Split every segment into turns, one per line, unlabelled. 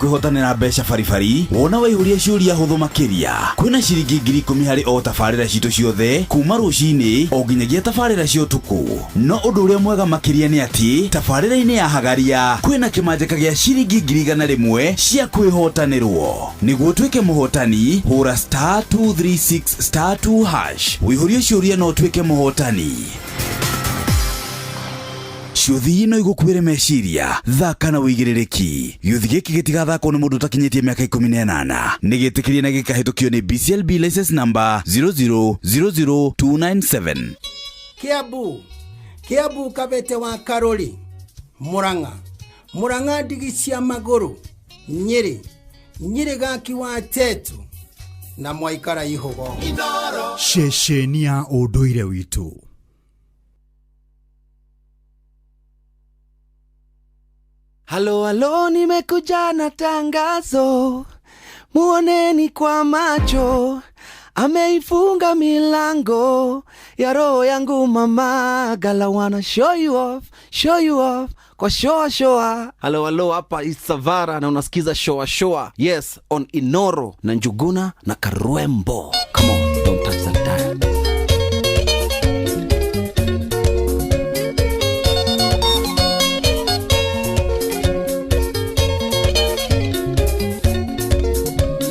kwihotanira mbeca baribari wona waihuria ciuria huthu makiria kwina ciringi 10,000 hari o tabarira citu ciothe kuma rucini o nginyagia tabarira cia utuku. No undu uria mwega makiria ni ati tabarira-ini ya hagaria kwina kimanjika gia ciringi 100 cia kwihotanirwo. Niguo utwike muhotani hura *236*2# wihurie ciuria no utwike muhotani. Ciuthi ino igukwire meciria thaka na wigirereki. Giuthi giki gitigathakwo ni mundu utakinyitie miaka 18 nigitikirie na gikahitukio ni BCLB license number 0000297.
Kiambu Kabete wa Karori, Murang'a ndigi cia maguru, Nyeri gaki wa Tetu na Mwaikara Ihugo.
Shesheni ya unduire witu.
Halo, nimekuja na tangazo, muoneni kwa macho, ameifunga milango ya roho yangu mama gala, wanna show you off kwa showa. Halo, hapa Isavara na unasikiza showa. Yes, on Inoro na Njuguna na Karwembo. Come on, don't touch that dial.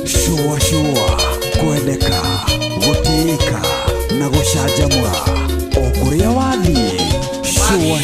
Showa kwendeka gutika na gucanjamura o kuria wathie. Showa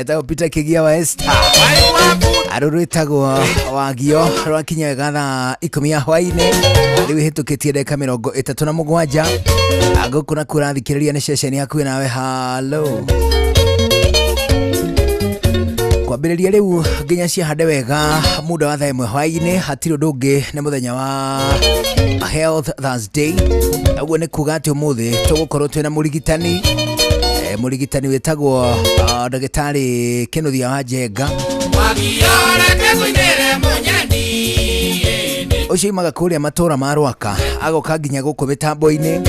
Eta Peter Kigia wa Esther arurwitagwo Wagio rwakinya gatha 10 ya hwaini riu hitukitie ndeka 37 agukuna kurathikiriria ni ceceni hakuhi nawe. Hello kwambiriria riu nginya cia hande wega muda wa thaa 1 hwaini hatiro ndungi ni muthenya wa Health Thursday. Uguo ni kuga ati umuthi tugukorwo twina murigitani murigitani wetagwo ndagitari Kinuthia wa Njenga ucio imaga kuria matura ma Rwaka agoka nginya guku mitambo-ini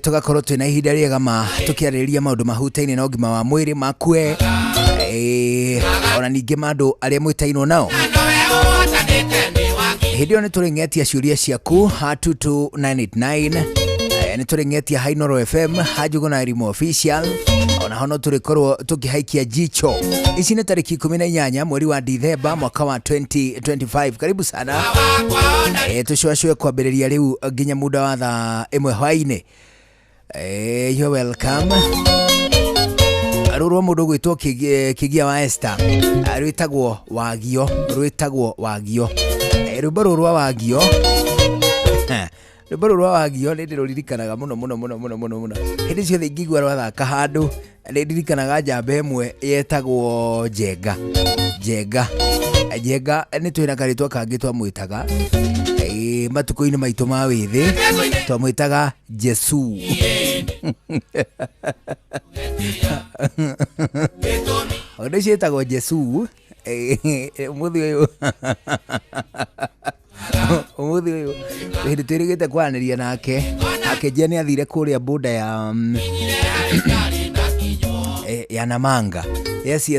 tugakorwo twina ihinda riega ma tukiarĩrĩria maundu mahutaine na ũgima wa mwĩrĩ makue ona ningĩ mandu aria mwitainwo nao. Hindi yo niturengetia ciuria ciaku 22989 niturengetia Hainoro FM Hajugo na Rimo Official ona hono turikorwo tukihaikia jicho. Ici ni tariki 18 mweri wa Disemba mwaka wa 2025. Karibu sana tushwashwe kwambĩrĩria riu nginya muda wa thaa 1 hwaini. You're welcome. Arurwo mundu gwitwo Kigia wa Esther rwitagwo Wagio rwimbo rwa Wagio rwimbo rwa Wagio ndirũririkanaga muno hindi ciothe ingigua rwathaka handu ndirikanaga njamba ĩmwe yetagwo Njenga ni twina karitwa kangi twamwitaga matuko-ini maitu ma withi twamwitaga Jesu. Onde cietagwo Jesu umuthi uyu hindi twirigite kwaraniria nake akejia ni athire kuria boda ya Namanga. Yes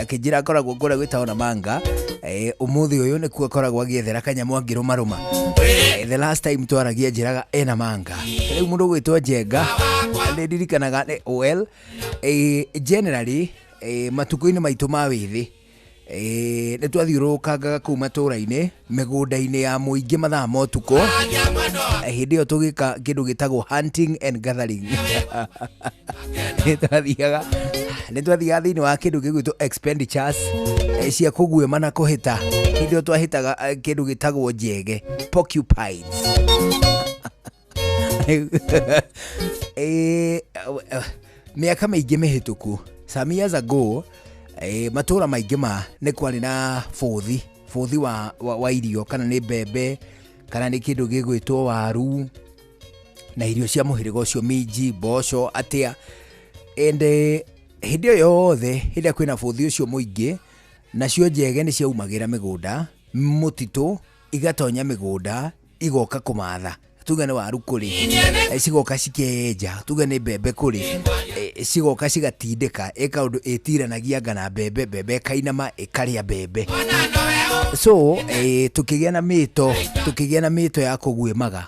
akejira akoragwo kura gwita Namanga. Umuthi uyu ni kuo akoragwo agiethera kanyamu angirumaruma. The last time twaragia njiraga Namanga riu mundu gwitwo Njenga ndirikanaga well generally matuko-ini maitu ma withi ni twathiurukangaga kuu matura-ini migunda-ini ya muingi mathaa ma utuko hindi yo tugika kindu gitagwo hunting and gathering. ni twathiaga thiini wa kindu gigwitwo expenditures cia kuguema na kuhita. Hindi yo twahitaga kindu gitagwo njege porcupines. Miaka maingi mihituku some years ago matura maingi ma ni kwari na futhi wa irio kana ni mbembe kana ni kindu gigwitwo waru na irio cia muhirigo cio minji mboco atia ende hindi yothe hindi kwina futhi ucio muingi nacio njege ni ciaumagira migunda mutitu igatonya migunda igoka kumatha tuga ni waru kuri cigoka cikeja tuga ni mbembe kuri cigoka cigatindika ikaundu itiranagia ngana mbembe kainama ikaria mbembe. So tukigia na mito ya kuguemaga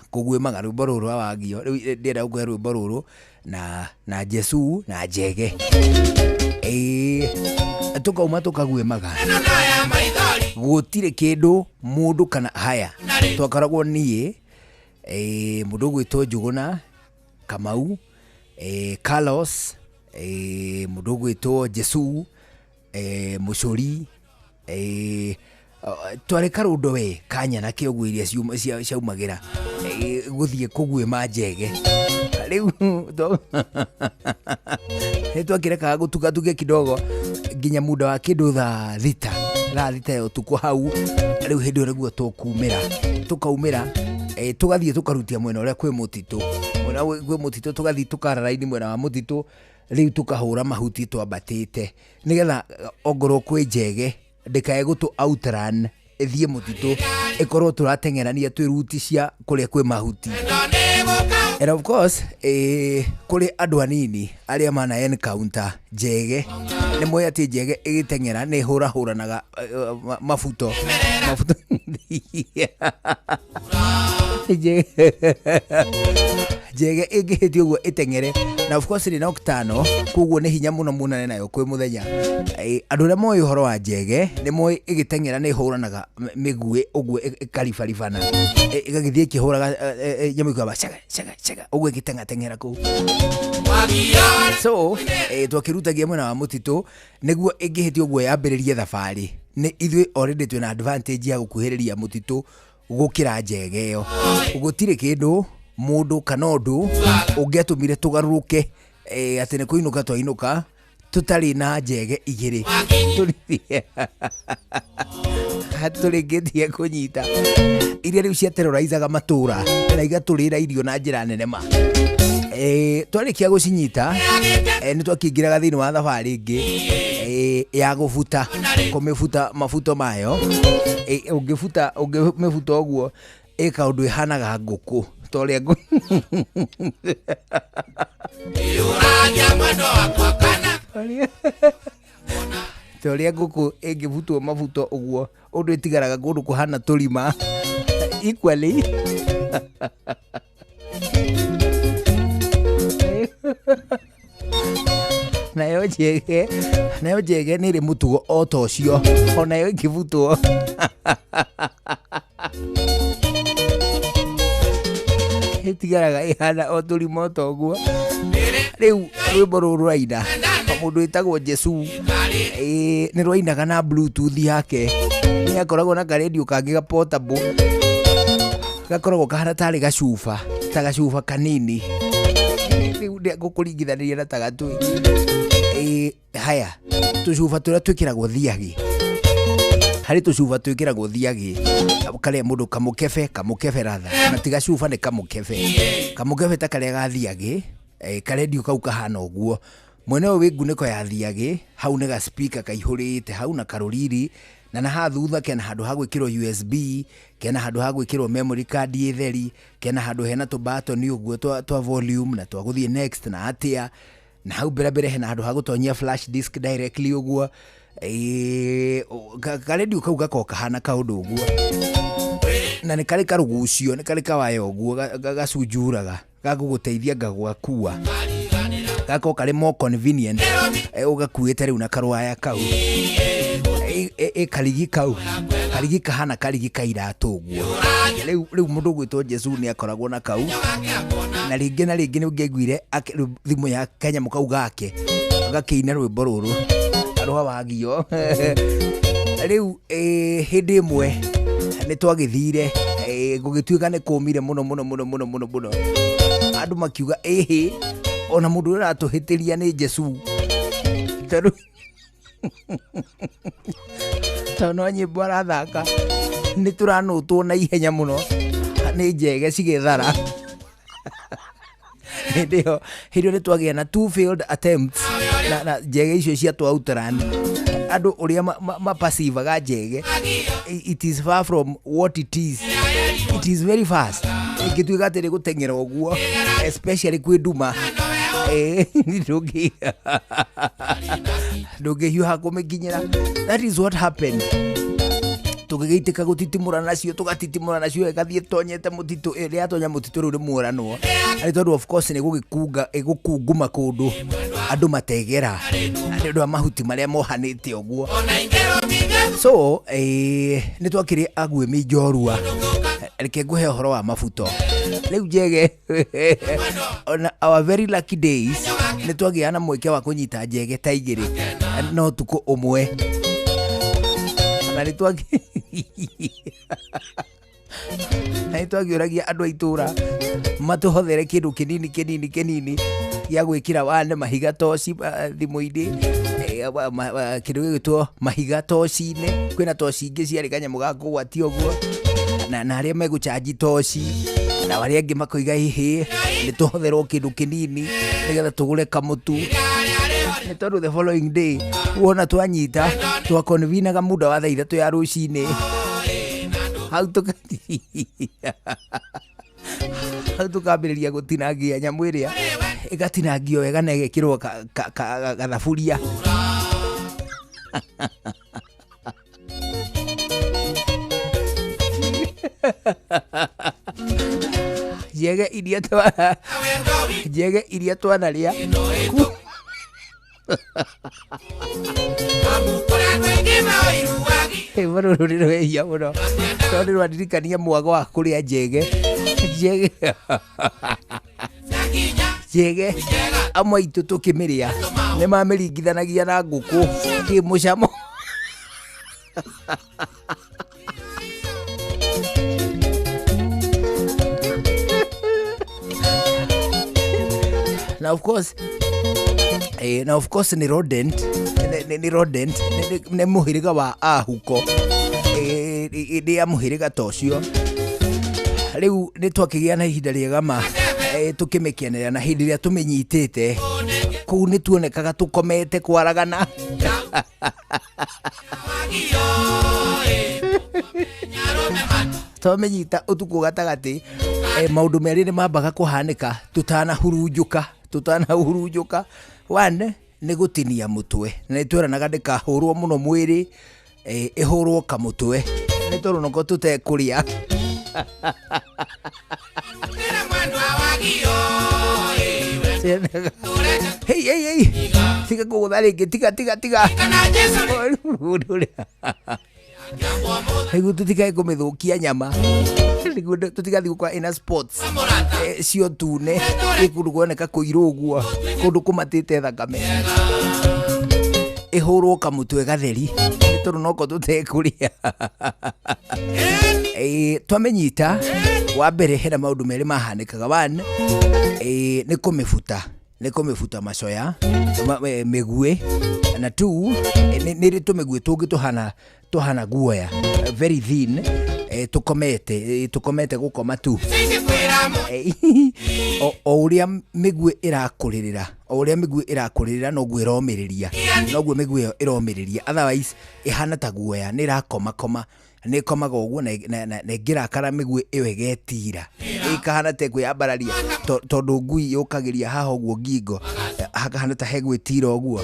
rwimbo ruru wa Wagio ndira ugwe rwimbo ruru na Jesu na Njege tukauma tukaguemaga gutire kindu mundu kana haya twakaragwo nie mundu gwitwo Njuguna Kamau Carlos mundu gwitwo Jesu Mucuri tware karundo we kanya na kiogu iria ciaumagira guthie kuguema Njege riu twakireka gutugatuge kidogo nginya muda wa kindu thaa thita yo tuko hau riu hindi reguo tukaumira tugathie tukarutia mwena uria kwi mutitu tugathie tukararaini mwena wa mutitu riu tukahura mahuti twambatite nigetha ongorwo kwi Njege ndikae gutu outrun ethie mutitu ikorwo turatengerania twi ruti cia kuria kwi mahuti. And of course kuri andu anini aria mana encounter Njege ni moya ati Njege igitengera ni huranaga mafuto njege ingihitio guo itengere na of course ni noctano kuguo ni hinya muno munene nayo kwi muthenya andu aria moyo horo wa njege ni moyo igitengera ni huranaga migue uguo ikaribaribana igagithie kihuraga nyamu kwa chega uguo igitenga tengera ku so twakirutagia mwena wa mutitu niguo ingihitio guo yambiririe thabari ni ithui already twina advantage ya gukuhiriria mutitu gukira njege yo gutire kindu mundu kana undu ungiatumire tugaruruke ati ni kuinuka twainuka tutari na njege igiri turigetie kunyita iria riu cia terrorizaga matura na igaturira irio na njira nene ma twarikia gucinyita ni twakingiraga thiini wa thabari ingi ya gufuta kumifuta mafuto mayo ungifuta ungimefuta uguo kaundu ihanaga nguku toria toria nguku ingivutwo mafuto uguo undu itigaraga kundu kuhana turima equally nayo njege nä rä må tugo o ta å cio onayo ä kä butwo ä tigaraga ä hana o tå rima o ta å guo rä u rwä mbo rå rwaina må ndå ä tagwo Jesu nä rwainaga na bluetooth yake nä akoragwo na karedio kangä ga portable gakoragwo kahana tarä gacuba ta gacuba kanini rä u ndä gå kå ringithaniria na tagatå haya tucuba turia twikiragwo thiagi hari tucuba twikiragwo thiagi kare mundu kamukebe ratha na tiga cuba ni kamukebe ta kare ga thiagi karedio kau kahana uguo mwene wi nguniko ya thiagi hau ni ga speaker kaihurite hau na karuriri na ha thutha kena handu ha gwikirwo USB kena handu ha gwikirwo memory card itheri kena handu hena tu button uguo twa volume na twa guthie next na atia na hau mbere hena handu ha gutonyia flash disk directly uguo karedio kau gako kahana kaundu uguo na ni kari karugucio ni kari kawaya uguo gacunjuraga gaguguteithia ngagwakua gako kari more convenient ugakuite riu na karwaya kau karigi kau karigi kahana karigi kairatu uguo riu mundu gwitwo Jesu ni akoragwo na kau na ringi ni ngegwire thimu ya Kenya mukau gake agakiina rwimbo ruru aroha wagio riu hindi imwe ni twagithire gugituika ni kumire muno andu makiuga ona mundu uratuhitiria ni Jesu taru tono nyimbo arathaka ni turanutwo na ihenya muno ni njege cigithara ndio ni twagia na 2 failed attempts na njege icio cia twa outrun andu uria passive ga njege it is far from what it is very fast ingituika atiri gutengera uguo especially kwi nduma ndungihiuha kumikinyira. That is what happened. Tugigitika gutitimura nacio tugatitimura nacio ikathie tonyete mutitu ria tonya mutitu ru muranwo ari tondu of course ni gugikunga igukunguma kundu andu mategera andu amahuti maria mohanite oguo. So ni twakiri agwe mijorua reke nguhe horo wa mafuto riu njege on our very lucky days ni twagiana mweke wa kunyita njege ta igiri no tuko umwe na ni twagi na twagiuragia andu aitura matuhothere kindu kinini ya gwikira wane mahiga toci thimu-ini kindu gitwo mahiga toci-ini kwina toci ingi ciari kanyamu ga kugwatia uguo na aria meguchaji toci na aria angi makoiga hihi ni tuhotherwo kindu kinini nigetha tugure kamutu ni tondu the following day wona twanyita twa convenaga muda wa thaa 3 ya rucini hau tukambiriria gutinangia nyamu iria igatinangio wega na igekirwo gathaburia njege iria twanaria marururiro weya muno tondu rwandirikania mwago wa kuria njege amwe itu tukimiria ni mamiringithanagia na nguku ki mucamo Now of course ni rodent ni muhiriga wa ahuko ni amuhiriga tocio riu ni twakigia na ihinda riega ma tukimekenera na hindi ria tumenyitite kuu ni tuonekaga tukomete kwaragana twamenyita utuku gatagati maundu meri ni mambaga kuhanika tutanahurunjuka one ni gutinia mutwe na twiranaga ndikahurwo muno mwiri ihurwo kamutwe ni torunoko tutekuria hey tiga kugutharingi tiga niguo tutikae kumithukia nyama niguo tutigathi gukwa ina sports cio tune ikundu kuoneka kuiru uguo kundu kumatite thakame ihurwo kamutwe gatheri turu noko tutekuria twamenyita wa mbere hena maundu meri mahanikaga one ni kumifuta macoya migue na two ni tumigue tungi tuhana guoya very thin tukomete gukoma tu o uria migue irakuririra noguo iromiriria noguo migue iyo iromiriria otherwise ihana ta guoya ni irakoma ni komaga uguo na ngirakara migue iyo igetira ikahana te kwiyambararia tondu ngui yukagiria haha uguo ngingo hakahana ta hegwitira uguo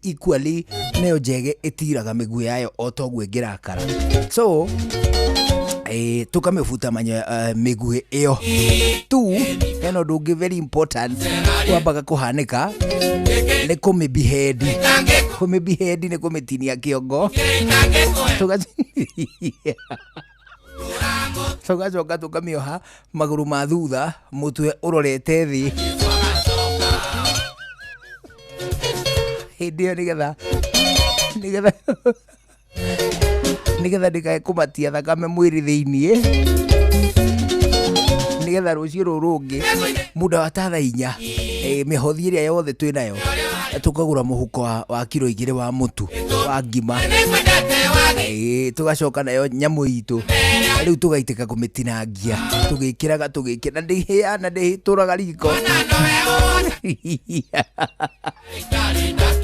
equally neyo njege itiraga migue yayo otoguo ngirakara so tukamifuta migue iyo tu eno ndungi very important twambaga kuhanika ni kumibehead ni kumitinia kiongo tugacoka tukamioha maguru ma thutha mutwe urorete thi hindi iyo nigetha ndikae kumatia thakame mwiri thiinie nigetha rucio rurungi muda wa ta 4 mihothi iria yothe twinayo tukagura muhuko wa kilo 2 wa mutu wa ngima tugacoka nayo nyamu itu riu tugaitika kumitinangia tugikira ndihia ndihituraga riko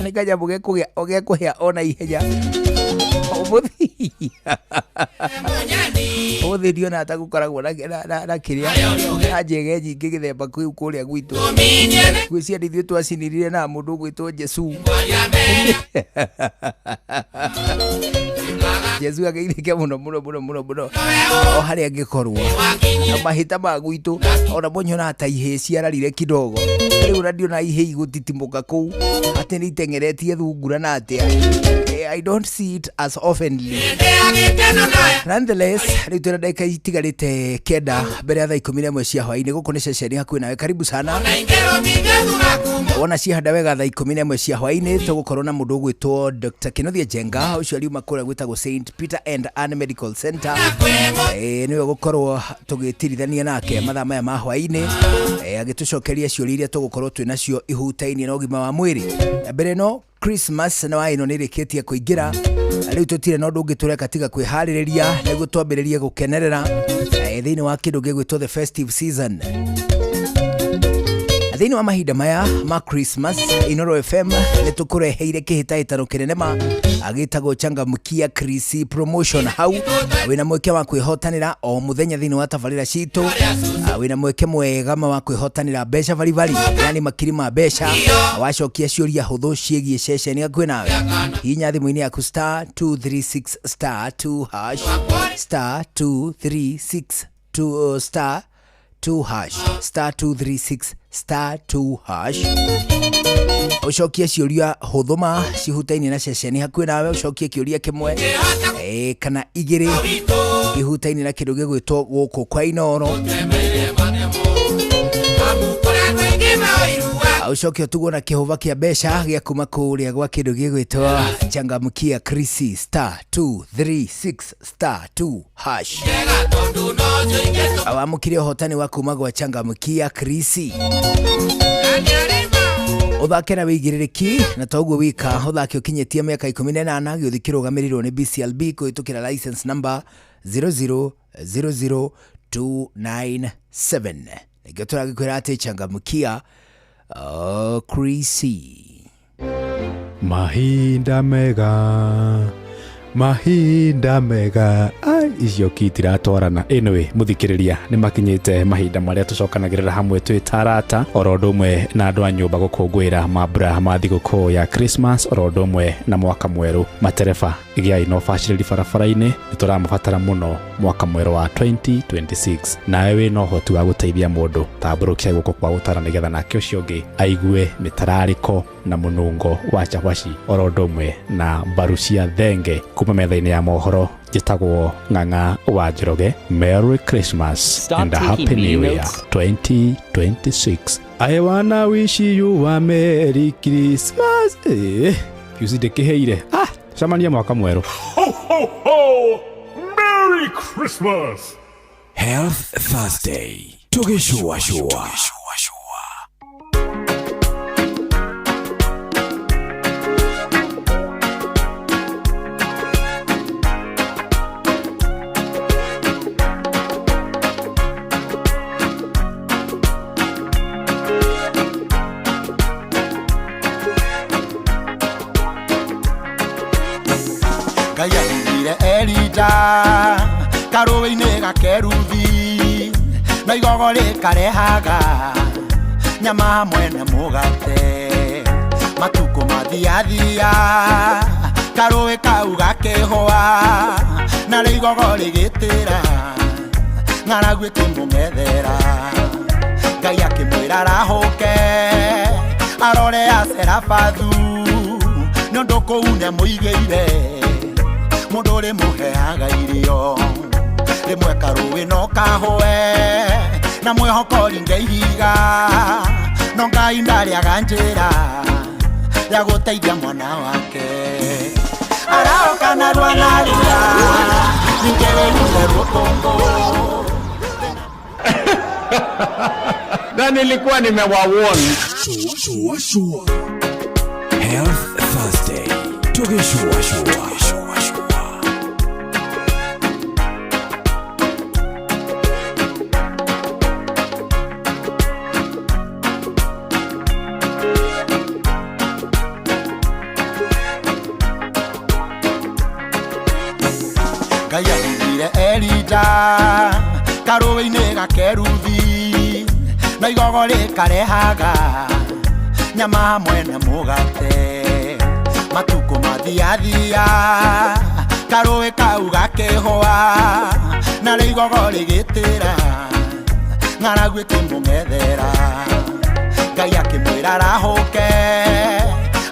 nikaja buge kuhia ona ihenya omuthi ndio na atagukoragwo na kiria na njege nyingi githemba kwiu kuria gwitu gwiciria ndithio twacinirire na mundu gwitwo Jesu Jesu ageithike muno o haria ngikorwo na mahita ma gwitu ona monyona ta ihe ciararire kidogo riu radio na ihe igutitimuka kuu ati ni tengeretie thungura na atia I don't see it as oftenly. Nonetheless, riu tuna dakika itigarite kenda mbere ya thaa 11 cia hwaini guku ni ceceni hakuhi nawe karibu sana wona cihanda wega thaa 11 cia hwaini tugukorwo na mundu gwitwo Dr. Kinothia Jenga ucio ariuma kuria gwitagwo St. Peter and Anne Medical Center niwe gukorwo tugitirithania nake mathaa maya ma hwaini agitucokeria ciuria iria tugukorwo twinacio ihutainie na ugima wa mwiri mbere no Christmas na waino nirikitie kuingira riu tutire no ndungi tureka tiga kwihariria niguo twambiririe gukenerera thiini wa kindu gigwitwo the festive season thiini wa mahinda maya ma Christmas Inoro FM nitukureheire kihitaitano kinene ma agitagwo Changamkia Chris promotion hau wina mweke wa kwihotanira o muthenya thiini wa tabarira citu wina mweke mwega wa kwihotanira besha vari yani makiri ma besha wacokia ciuria huthu ciegie ceceni akuhi nawe hinya thimu-ini yaku star 236 star 2 hash star 236 2 star 2 hash star 236 star 2 hash. Ucokie ciuria huthuma cihutaini na ceceni hakuhi nawe, ucokie kiuria kimwe kana igiri ihutaini na kindu gigwitwo guku kwa Inooro. Ucokie tugo na kihuva kia besha gia kuma kuria gwa kindu gigwitwo Changamkia Krisi star 236 star 2 hash. Awamukire hotani wa kuma gwa Changamkia Krisi. Uthake na wigiriki na toguo wika uthake ukinyetia miaka 18 giothikirugamirirwo ni BCLB kuitukira license number 0000297. Nigio turagikwira ati Changamkia Krisi.
Mahinda mega icio kitira twarana. Anyway, muthikiriria ni makinyite mahinda maria tucokanagirira hamwe twi tarata orondo mwe na andu a nyumba gukungwira mabura ma thiguku ya Christmas orondo mwe na mwaka mweru. Matereba igia ino baciriri barabara-ini nituramubatara muno mwaka mweru wa 2026. nawe wi no hoti wa guteithia mundu tamburukia guko kwa utara nigetha nake ucio ngi aigue mitarariko na munungo wa chabaci orondo mwe na barucia thenge kuma metha-ini ya mohoro jitagwo Ng'ang'a wa Njoroge. Merry Christmas and a Happy New Year 2026. I wanna wish you a Merry Christmas. Kiusi kiheire camania mwaka mweru.
Ho ho ho! Merry Christmas!
Health Thursday. Tugishua shua.
Gaya ire Elija karuwe-ini gakeruthi na igogo rikarehaga nyama hamwe na mugate matuko mathiathia karuwe kau gakihwa na igogo rigitira ng'aragu ikimung'ethera Ngai akimwira arahuke arore Serafathu nondu kuu niamuigeire mundu uri muheaga irio rimwe karuwe no kahwe na mwihoko ringeihiga no Ngai ndariaga njira ya guteithia mwana wake araoka na rwanarua ningewe ruo kongo
Na nilikuwa nimewawarn.
Shua. Health Thursday. Tugishua shua.
Gaya ire Elija karuwe-ini gakeruthi na igogo rikarehaga nyama hamwe na mugate matuko mathiathia karuwe kau gakihwa na igogo rigitira ng'aragu ikimung'ethera Ngai akimwira arahuke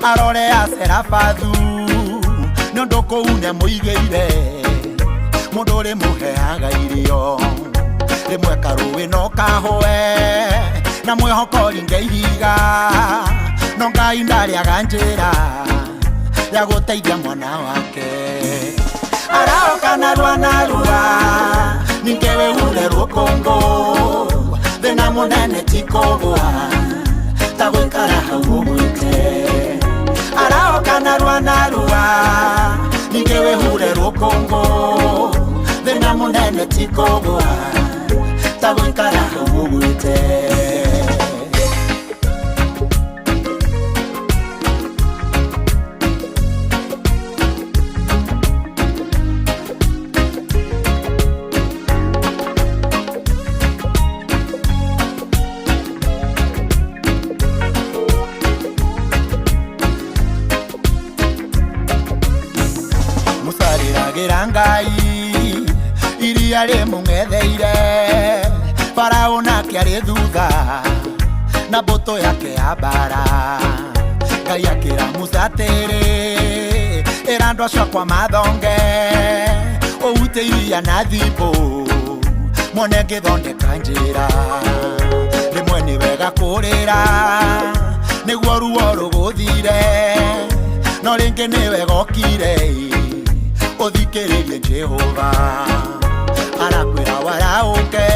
arore Serafathu nondu kuu niamuigeire mundu uri muheaga irio rimwe karuwe no kahwe na mwihoko ringeihiga no Ngai ndariaga njira ya guteithia mwana wake araoka na rwanarua ningewe urerwo kongo thina munene tikogwa ta guikara hau ugwite araoka na rwanarua ningewe urerwo kongo thina munene tikogwa ta guikara hau ugwite Ngai iria rimung'etheire Farao na
nake arĩ thutha na mboto yake ya mbara. Ngai akĩra Musa atĩrĩ, ĩra andũ acio akwa mathonge ũute iria na thimbũ mone ngĩthondeka njĩra. Rĩmwe nĩ wega kũrĩra nĩguo ruo rũgũthire, no rĩngĩ nĩ wega ũkire ũthikĩrĩrie Jehova. Arakwĩra waraũke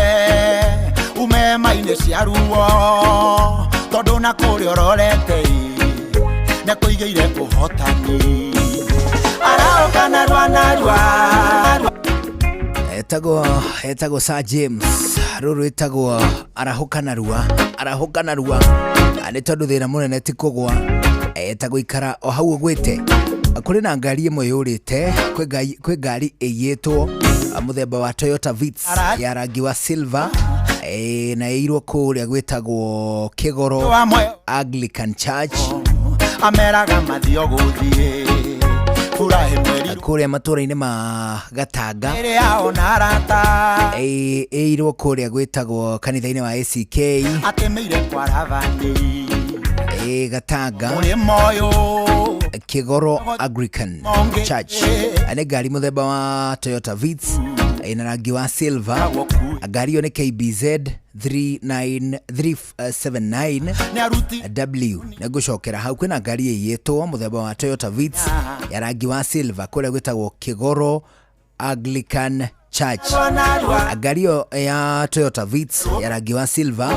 ume maine cia ruo, tondũ na kũrĩa ũrorete nĩ kũigĩire ũhotani. Araũka narua narua.
Etagwo Sir James, rũrũ etagwo arahoka narua. Nĩ tondũ thĩna mũnene ti kũgwa, etagwo ikara o hau ũgwĩte. Kũrĩ na ngari ĩmwe yũrĩte, kwĩ ngari ĩiyĩtwo mũthemba wa Toyota Vitz ya rangi wa silver, na ĩirwo kũrĩa gwĩtagwo Kĩgoro Anglican Church.
Ameraga mathio gũthiĩ
kũrĩa matũra-inĩ ma Gatanga, ĩirwo kũrĩa gwĩtagwo kanitha-inĩ wa ACK Gatanga, Kĩgoro Anglican Church. Nĩ ngari mũthemba wa Toyota Vitz ina rangi wa silver. Ngari ĩyo nĩ KBZ 379W. Nĩngũcokera hau, kwĩna ngari ĩiyĩtwo mũthemba wa Toyota Vitz ya rangi wa silver kũrĩa gwĩtagwo Kĩgoro Anglican Church. Ngari ĩyo ya Toyota Vitz ya rangi wa silver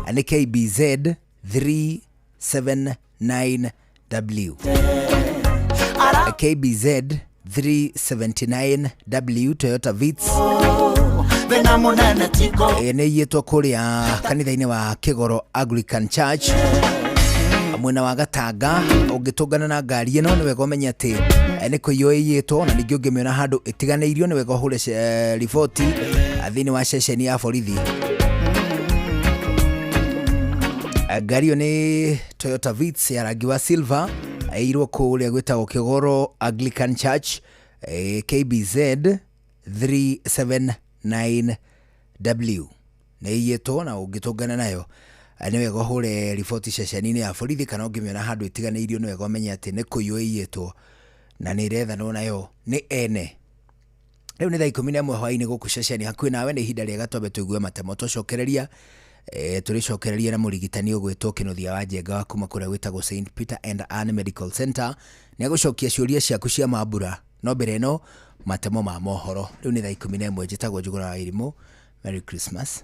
nĩ KBZ 379W. KBZ 379W Toyota Vitz nĩ iyĩtwo kũrĩa kanitha-inĩ wa Kĩgoro Anglican Church mwena wa Gatanga. Ũngĩtũngana na ngari ĩno nĩ wega ũmenye atĩ nĩ kũiywo ĩiyĩtwo, na ningĩ ũngĩmĩona handũ ĩtiganĩirio nĩ wega ũhũre riboti thĩinĩ wa ceceni ya borithi. Ngari ĩyo nĩ Toyota Vitz ya rangi wa silver, ĩirwo kũrĩa gwĩtagwo Kĩgoro Anglican Church, KBZ 379W. Nĩ iyĩtwo, na ũngĩtũngana nayo nĩ wega ũhũre riboti ceceni-inĩ ya borithi, kana ũngĩmĩona handũ ĩtiganĩirio nĩ wega ũmenye atĩ nĩ kũiywo ĩiyĩtwo na nĩ irethanwo nayo nĩ ene. Rĩu nĩ thaa 11 hwaĩ-inĩ gũkũ ceceni hakuhĩ nawe. Nĩ ihinda rĩega twambe tũigue matemo tũcokereria. Tũrĩcokereria na mũrigitani ũgwĩtwo Kĩnuthia wa Njenga wa kuma kũrĩa gwĩtagwo St Peter and Anne Medical Center. Nĩ agũcokia ciũria ciaku cia mambura, no mbere ĩno matemo ma mohoro. Rĩu nĩ thaa 11 njĩtagwo Njũgũra wa Irimũ. Merry Christmas.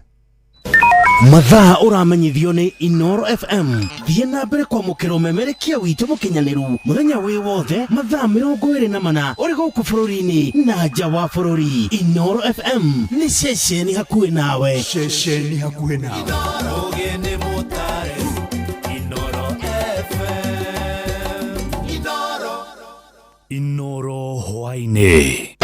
Mathaa ũramenyithio nĩ Inoro FM. Thiĩ na mbere kwamũkĩra ũmemerekia witũ mũkinyanĩru mũthenya wĩ wothe mathaa 24 ũrĩ gũkũ bũrũri-inĩ na nja wa bũrũri. Inoro FM nĩ ceceni hakuhĩ nawe.
Ceceni hakuhĩ nawe.
Inoro hwainĩ.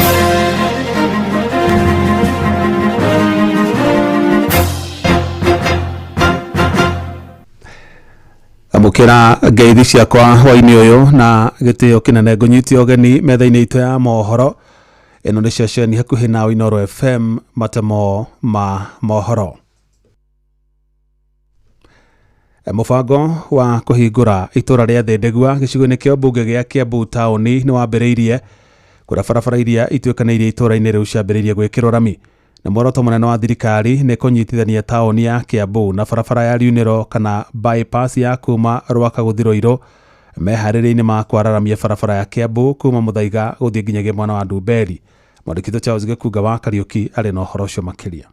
Amukira ngeithi ciakwa hwainĩ ũyũ na gĩtĩo kĩnene ngũnyitia ũgeni metha-inĩ itũ ya mohoro. Ĩno nĩ ceceni hakuhĩ nawe Inoro FM, matemo ma mohoro. Mũbango wa kũhingũra itũra rĩa Thĩndĩgua gĩcigo-inĩ kĩa mbunge gĩa Kiambu taũni nĩ wambĩrĩirie, kũrĩa barabara iria ituĩkanĩirie itũra-inĩ rĩu ciambĩrĩirie gwĩkĩrwo rami. Na muoroto mũnene wa thirikari nĩ kũnyitithania taũni ya Kiambu na barabara ya Runero kana bypass ya kuma Rwaka gũthiĩ Rũirũ, meharĩrĩria-inĩ ma kwararamia barabara ya Kiambu kuma Mũthaiga gũthiĩ nginyagia mwena wa Ndumberi. Mwandĩki Charles Gĩkunga wa Kariũki arĩ na ũhoro ũcio makĩria.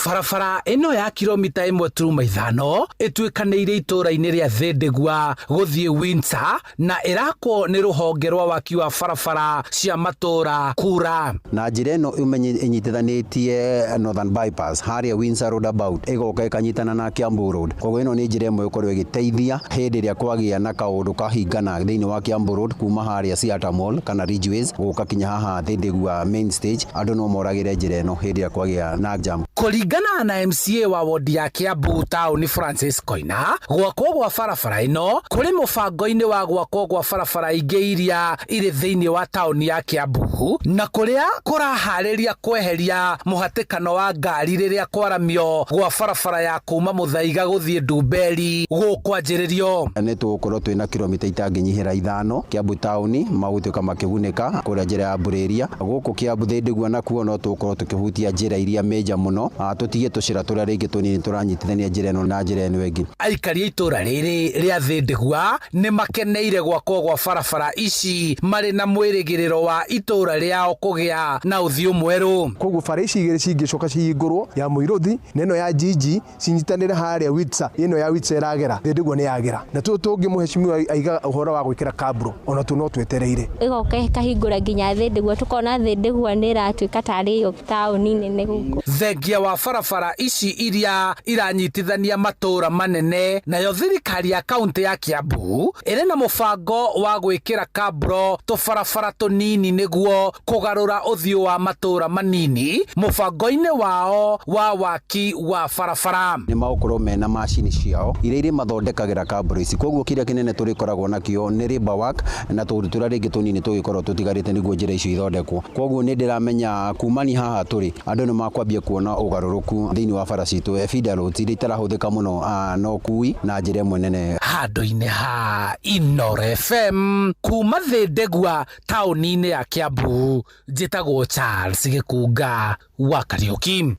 Barabara ĩno ya kilomita 1.5 ĩtuĩkanĩire itũra-inĩ rĩa Thĩndĩgua gũthiĩ Windsor na ĩrakwo nĩ rũhonge rwa waki wa barabara cia matũra kura.
Na njĩra ĩno ĩnyitithanĩtie Northern Bypass harĩa Windsor roundabout ĩgoka ĩkanyitana na Kiambu Road. Koguo ĩno nĩ njĩra ĩmwe ĩkorwo ĩgĩteithia hĩndĩ ĩrĩa kwagĩa na kaũndũ kahingana thĩinĩ wa Kiambu Road kuma harĩa Siata Mall kana Ridgeways gũka kinya haha Thĩndĩgua main stage. Andũ no moragĩre njĩra ĩno hĩndĩ ĩrĩa kwagĩa na jam.
Kũringana Kũringana na MCA wa wodi ya Kiambu Town Francis Koina, gwakwo gwa barabara ĩno kũrĩ mũbango-inĩ wa gwakwo gwa barabara ingĩ iria irĩ thĩinĩ wa taũni ya Kiambu, na kũrĩa kũraharĩria kweheria mũhatĩkano wa ngari rĩrĩa kwaramio gwa barabara ya kuma Mũthaiga gũthiĩ Ndumberi gũkwanjĩrĩrio.
Nĩ tũgũkorwo twĩna kilomita itangĩnyihĩra 5 Kiambu Town magũtuĩka makĩgunĩka kũrĩa njĩra ya Mburĩria. Gũkũ Kiambu Thĩndĩgua nakuo no tũgũkorwo tũkĩhutia njĩra iria meja mũno, tũtige tũcĩra tũrĩa rĩngĩ tũnini tũranyitithania njĩra ĩno na njĩra ĩno ĩngĩ.
Aikari a itũra rĩrĩ rĩa Thĩndĩgua nĩ makeneire gwakwo gwa barabara ici marĩ na mwĩrĩgĩrĩro wa itũra rĩao kũgĩa na ũthiũ mwerũ.
Koguo bara ici igĩrĩ cingĩcoka cihingũrwo, ya Mũirũthi na ĩno ya Jiji cinyitanĩre harĩa Witsa, ĩno ya Witsa ĩragera Thĩndĩgua nĩ yagera, na tũngĩ mũheshimiwa aiga ũhoro wa gwĩkĩra kaburo ona tu no twetereire
ĩgoka ĩkahingũra nginya Thĩndĩgua, tukona Thĩndĩgua nĩ ĩratuĩka tarĩ yo taũni nene gũkũ.
Thengia wa barabara ici iria iranyitithania matũra manene, nayo thirikari ya kaunti ya Kiambu ĩrĩ na mũbango wa gwĩkĩra kaburo tũbarabara tũnini nĩguo kũgarũra ũthiũ wa matũra manini mũbango-inĩ wao wa waki wa barabara.
Nĩ magũkorwo mena macini ciao iria irĩ mathondekagĩra kaburo ici, koguo kĩrĩa kĩnene tũrĩkoragwo nakĩo nĩ labor work na tũrĩa rĩngĩ tũnini tũgĩkorwo tũtigarĩte nĩguo njĩra icio ithondekwo. Koguo nĩ ndĩramenya kumani haha tũrĩ andũ nĩ makwambia kuona ũgarũrũku thĩinĩ wa bara citũ, feeder roads iria itarahũthĩka mũno no kui na njĩra ĩmwe nene.
Handũ-inĩ ha Inooro FM kuma Thĩndĩgua taũni-inĩ ya Kiambu, njĩtagwo Charles Gĩkunga wa Kariũki.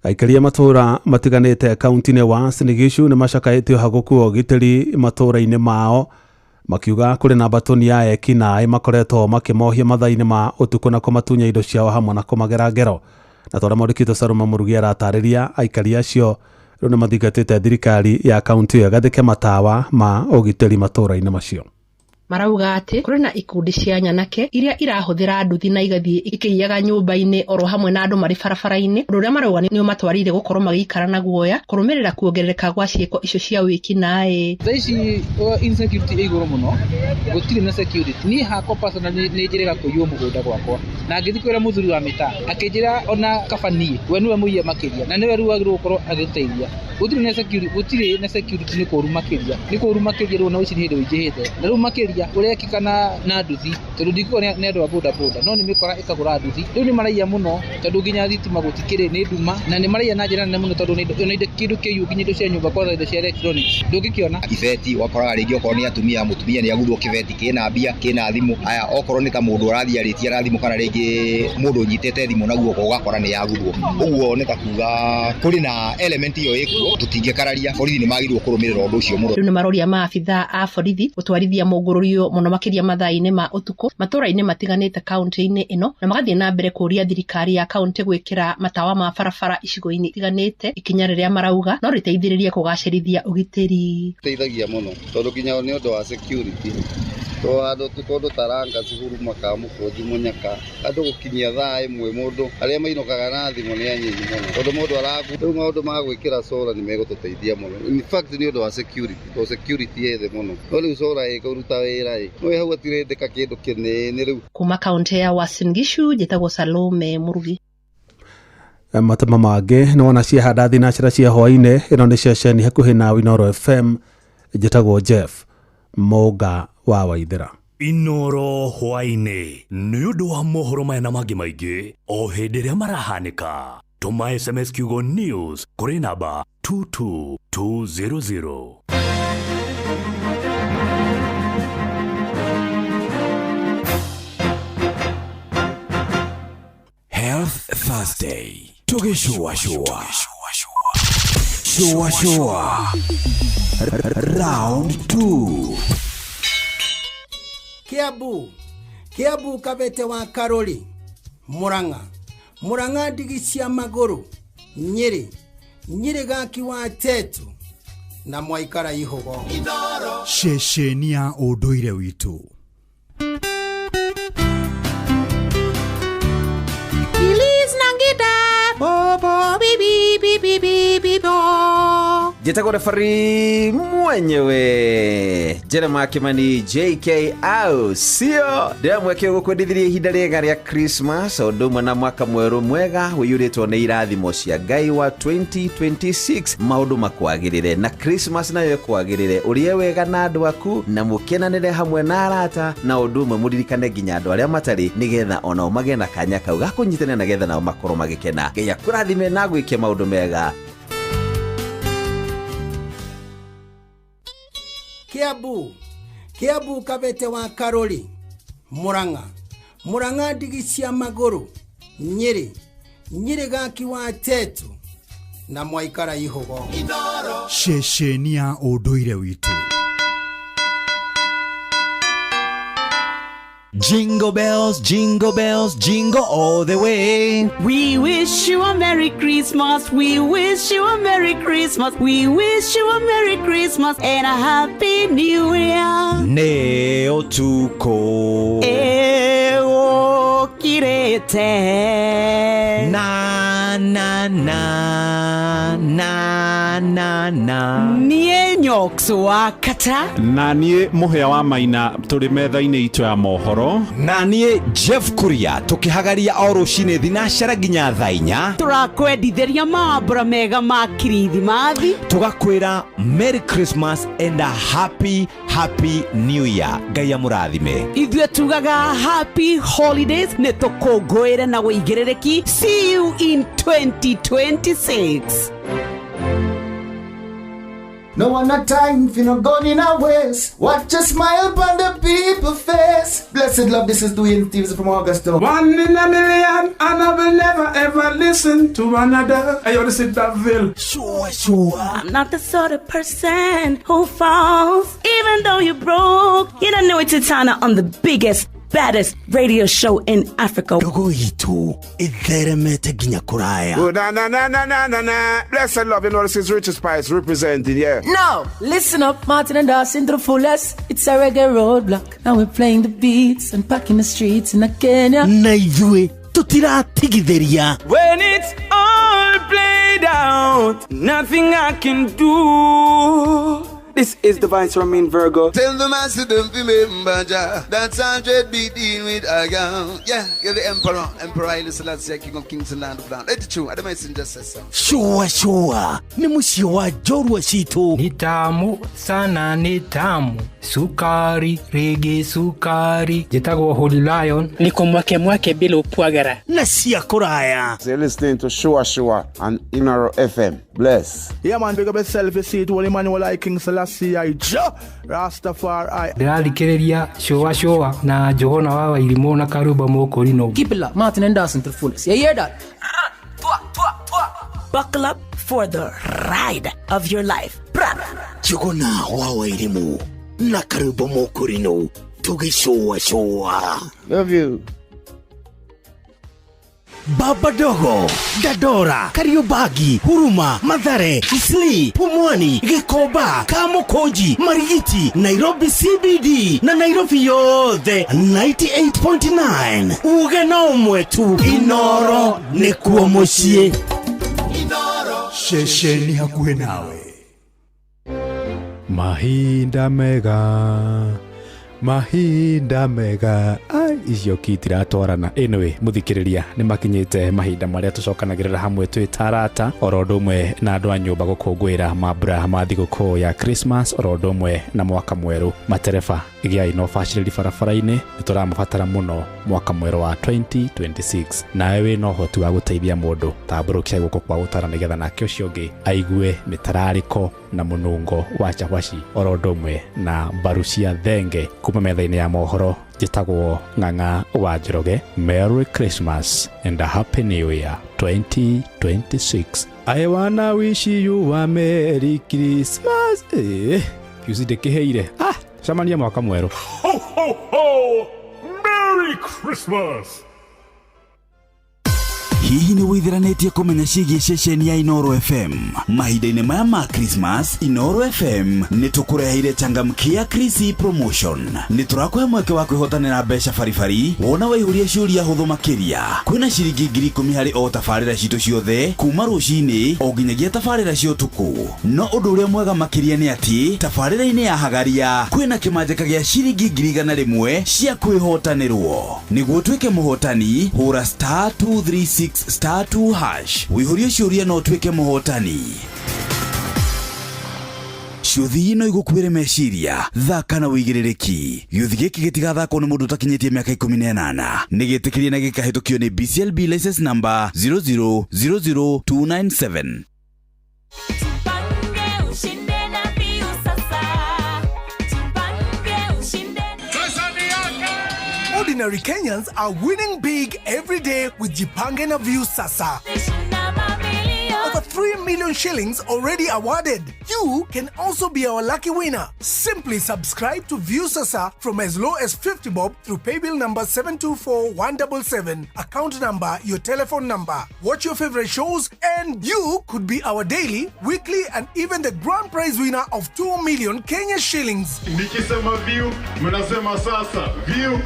Aikari a matũra matiganĩte kaunti-inĩ wa Uasin Gishu nĩ macakaĩtio haguku ũgitĩri matũra-inĩ mao, makiuga kũrĩ na mbatoni ya ekinaĩ makoretwo makĩmohia mathaa-inĩ ma ũtukũ na kũmatunya indo ciao hamwe na kũmagera ngero. Na tondũ Mũrikito Saluma Murugi aratarĩria aikari acio rĩu nĩ mathingatĩte thirikari ya kaunti ĩyo gathĩke matawa ma ũgitĩri matũra-inĩ macio.
Marauga ati kuri na ikundi cia nyanake iria irahuthira nduthi na igathie ikiyaga nyumba-ini oro hamwe na andu mari barabara-ini, undu uria marauga ni matwarire gukorwo magikara na guoya kurumirira kuongerereka gwa ciiko icio cia wiki nae.
Thaici insecurity iguru muno, gutiri na security ni hako personal ni njirega kuywo mugunda gwakwa na ngithikwira muthuri wa mita akinjira ona kabani we niwe muiye makiria na niwe ruagirwo gukorwo agiteithia. Gutiri na security ni kuru makiria ru na uci ni hindu ijihite na ru makiria urekika na nduthi tondu ndikuo ni andu a boda boda no ni mikora ikagura nduthi riu ni maraiya muno tondu nginya thitima gutikiri ni nduma na ni maraiya na njira nene muno tondu ni indo kindu kiyu nginya indo cia nyumba kwa indo cia electronics ndungikiona
kibeti wakoraga ringi okorwo ni atumia mutumia ni agurwo kibeti kina mbia kina thimu aya okorwo ni ta mundu arathia ritia rathimu kana ringi mundu nyitete thimu naguo ugakora ni yagurwo uguo ni takuga kuri na element iyo ikuo tutingikararia borithi ni magirwo kurumirira undu ucio muno.
Riu ni maroria maabitha a borithi gutwarithia mugururi muno makiria mathaa-ini ma utuku matũra-ini matiganite kaunti-ini ino na magathie na mbere kuria thirikari ya kaunti gwikira matawa ma barabara icigo-ini tiganite ikinya riria marauga no riteithiririe kugacirithia ugitiri.
Teithagia muno tondu kinya ni undu wa security to andu tukondo taranga ciguru makamu koji munyaka andu gukinyia thaa imwe mundu aria mainokaga na thimu ni anyinyi muno tondu mundu aragu riu maundu ma gwikira solar ni megututeithia muno. In fact ni undu wa security to security yethe muno no riu solar ikuruta wira no hau atirendeka kindu kinene riu.
Kuma kaunti ya Uasin Gishu njĩtagwo Salome Murugi.
Matama mangĩ nĩ wona ciahanda thinacara cia hwaĩ-inĩ. Ĩno nĩ ceceni hakuhĩ na Inooro FM, njĩtagwo Jeff Mũnga wa Waithĩra.
Inooro hwaĩ-inĩ nĩ ũndũ wa mohoro maya na mangĩ maingĩ o hĩndĩ ĩrĩa marahanĩka. Tũma SMS kiugo news kũrĩ namba 22200. Health Thursday. Shua. Round 2.
Kiambu Kabete wa Karoli, Murang'a ndigi cia maguru, Nyeri gaki wa Tetu na Mwaikara Ihogo.
Ceceni ya ũndũire witũ.
Feliz Navidad, bo bo bi bi bi bi bi bi bo. Jitako refari mwenyewe Jeremiah Kimani JK au sio ndia mweke gukwendithirie ihinda riega ria Christmas odumwe na mwaka mweru mwega wiyuritwo ni irathimo cia Ngai wa 2026 maundu makwagirire na Christmas nayo kwagirire urie wega na andu aku na mukenanire hamwe na arata na odumwe muririkane nginya andu aria matari nigetha ona umage na kanya kau gakunyitana na getha na makoro magikena Ngai akurathime na gwikia maundu mega.
Kiabu Kabete wa Karoli, Muranga ndigi cia maguru, Nyeri gaki wa Tetu na Mwaikara Ihogo.
Shesheni ya ũndũire witũ.
Jingle bells, jingle bells, jingle all the way.
We wish you a Merry Christmas. We wish you a Merry Christmas. We wish you a Merry Christmas and a Happy New Year.
Ne otuko.
Eo kirete.
Na na na na na na.
Nie nyokso wakata.
Na nie muhea wa maina turi metha-ini itu ya mohoro.
Na nie Jeff Kuria tukihagaria o rucini thinashara nginya thaa 4.
Turakwendithĩria mambura mega ma kirithimathi.
Tugakwira Merry Christmas and a Happy New Year. Ngai amurathime.
Ithuĩ tugaga Happy Holidays nĩ tũkũngũĩre na wĩigĩrĩrĩki. See you in 2026.
No one a time for no gun in our ways. Watch a smile upon the people's face. Blessed love, this is Dwayne Stevens from Augusta.
1 in a million, and I will never ever listen to another. I only sit that Ville.
Sure. I'm not the sort of person who falls. Even though you broke, you don't know it's Titana on the biggest, baddest radio show in Africa.
Dogo itu itheremete ginya kuraya.
Oh, na. Blessed love, you know this is Richard Spice representing, yeah.
No, listen up, Martin and Dawson to the fullest. It's a reggae roadblock. Now we're playing the beats and packing the streets in Kenya.
Naidwe tutiratigithiria.
When it's all played out, nothing I can do. This is the Vice Ramin Virgo.
Tell the master don't remember that's 100 BD with Agam. Yeah, you're the Emperor Haile Selassie, King of Kings and Land of Land. It's true, I don't mention just so.
Sure. Ni musio wa jorwa shitu.
Ni tamu sana ni tamu. Sukari, reggae sukari. Jitagwo Holy Lion.
Niko mwake bila upwagara.
Na siya kuraya.
So you're listening to Shua on Inaro FM. Bless.
Yeah man, big up yourself, you see it, Holy Emmanuel I King Selassie I Rastafari.
Ndĩrathikĩrĩria Shua na Johona wa Wairimu na Karuba Mokorino.
Keep it up, Martin and Dawson to the fullest. You hear that?
Buckle up for the ride of your life.
Johona wa Wairimu na Karuba Mokorino. Shua.
Love you.
Baba Dogo, Dadora, Kariobagi, Huruma, Mathare, Isli, Pumwani, Gikoba, Kamukonji, Marigiti, Nairobi CBD, na Nairobi yothe 98.9. Ugena umwetu Inoro nikuo mucie.
Inoro shesheni hakuhe nawe.
Mahinda mega icio kitiratwarana anyway muthikiriria ni makinyite mahinda maria tucokanagirira hamwe twi tarata orodumwe na andu a nyumba gukungwira mambura ma thiguku ya Christmas orodumwe na mwaka mweru matereba igia ino baciriri barabara-ini nituramubatara muno mwaka mweru wa 2026 nawe wina uhoti wa guteithia mundu tamburukia guku kwa gutara nigetha nake ucio ngi aigue mitarariko na munungo wa chabaci orodumwe na barucia thenge kuma metha-ini ya mohoro jitagwo Ng'ang'a wa Njoroge. Merry Christmas and a Happy New Year 2026. I wanna wish you a Merry Christmas. Kiusi kiheire shamania mwaka mweru.
Ho ho ho! Merry Christmas!
hihi nĩ wĩtheranĩtie kũmenya ciĩgiĩ ceceni ya Inoro FM? Mahinda-inĩ maya ma Christmas, Inoro FM nĩ tũkũreheire changamkia Chrissy promotion. Nĩ tũrakũhe mweke wa kwĩhotanĩra mbeca baribari wona waihũria ciũria hũthũ makĩria. Kwĩna ciringi 10,000 harĩ o tabarĩra citũ ciothe kuma rũcinĩ o nginyagia tabarĩra cia ũtukũ. No ũndũ ũrĩa mwega makĩria nĩ atĩ tabarĩra-inĩ ya Hagaria kwĩna kĩmanjĩka gĩa ciringi 100,000 cia kwĩhotanĩrwo. Nĩguo tuĩke mũhotani, hũra *236*2# wĩihũrie ciũria no tuĩke mũhotani. Ciũthi ino igũkuĩre meciria, thaka na wĩigĩrĩrĩki. Gĩũthi gĩkĩ gĩtigathakwo nĩ mũndũ ũtakinyĩtie mĩaka 18. Nĩgĩtĩkĩrie na gĩkahĩtũkio nĩ BCLB license number 0000297.
Ordinary Kenyans are winning big every day with Jipange na View Sasa. Over 3 million shillings already awarded. You can also be our lucky winner. Simply subscribe to View Sasa from as low as 50 bob through paybill number 724177, account number, your telephone number. Watch your favorite shows and you could be our daily, weekly and even the grand prize winner of 2 million Kenya shillings.
Nikisema View, mnasema sasa. View.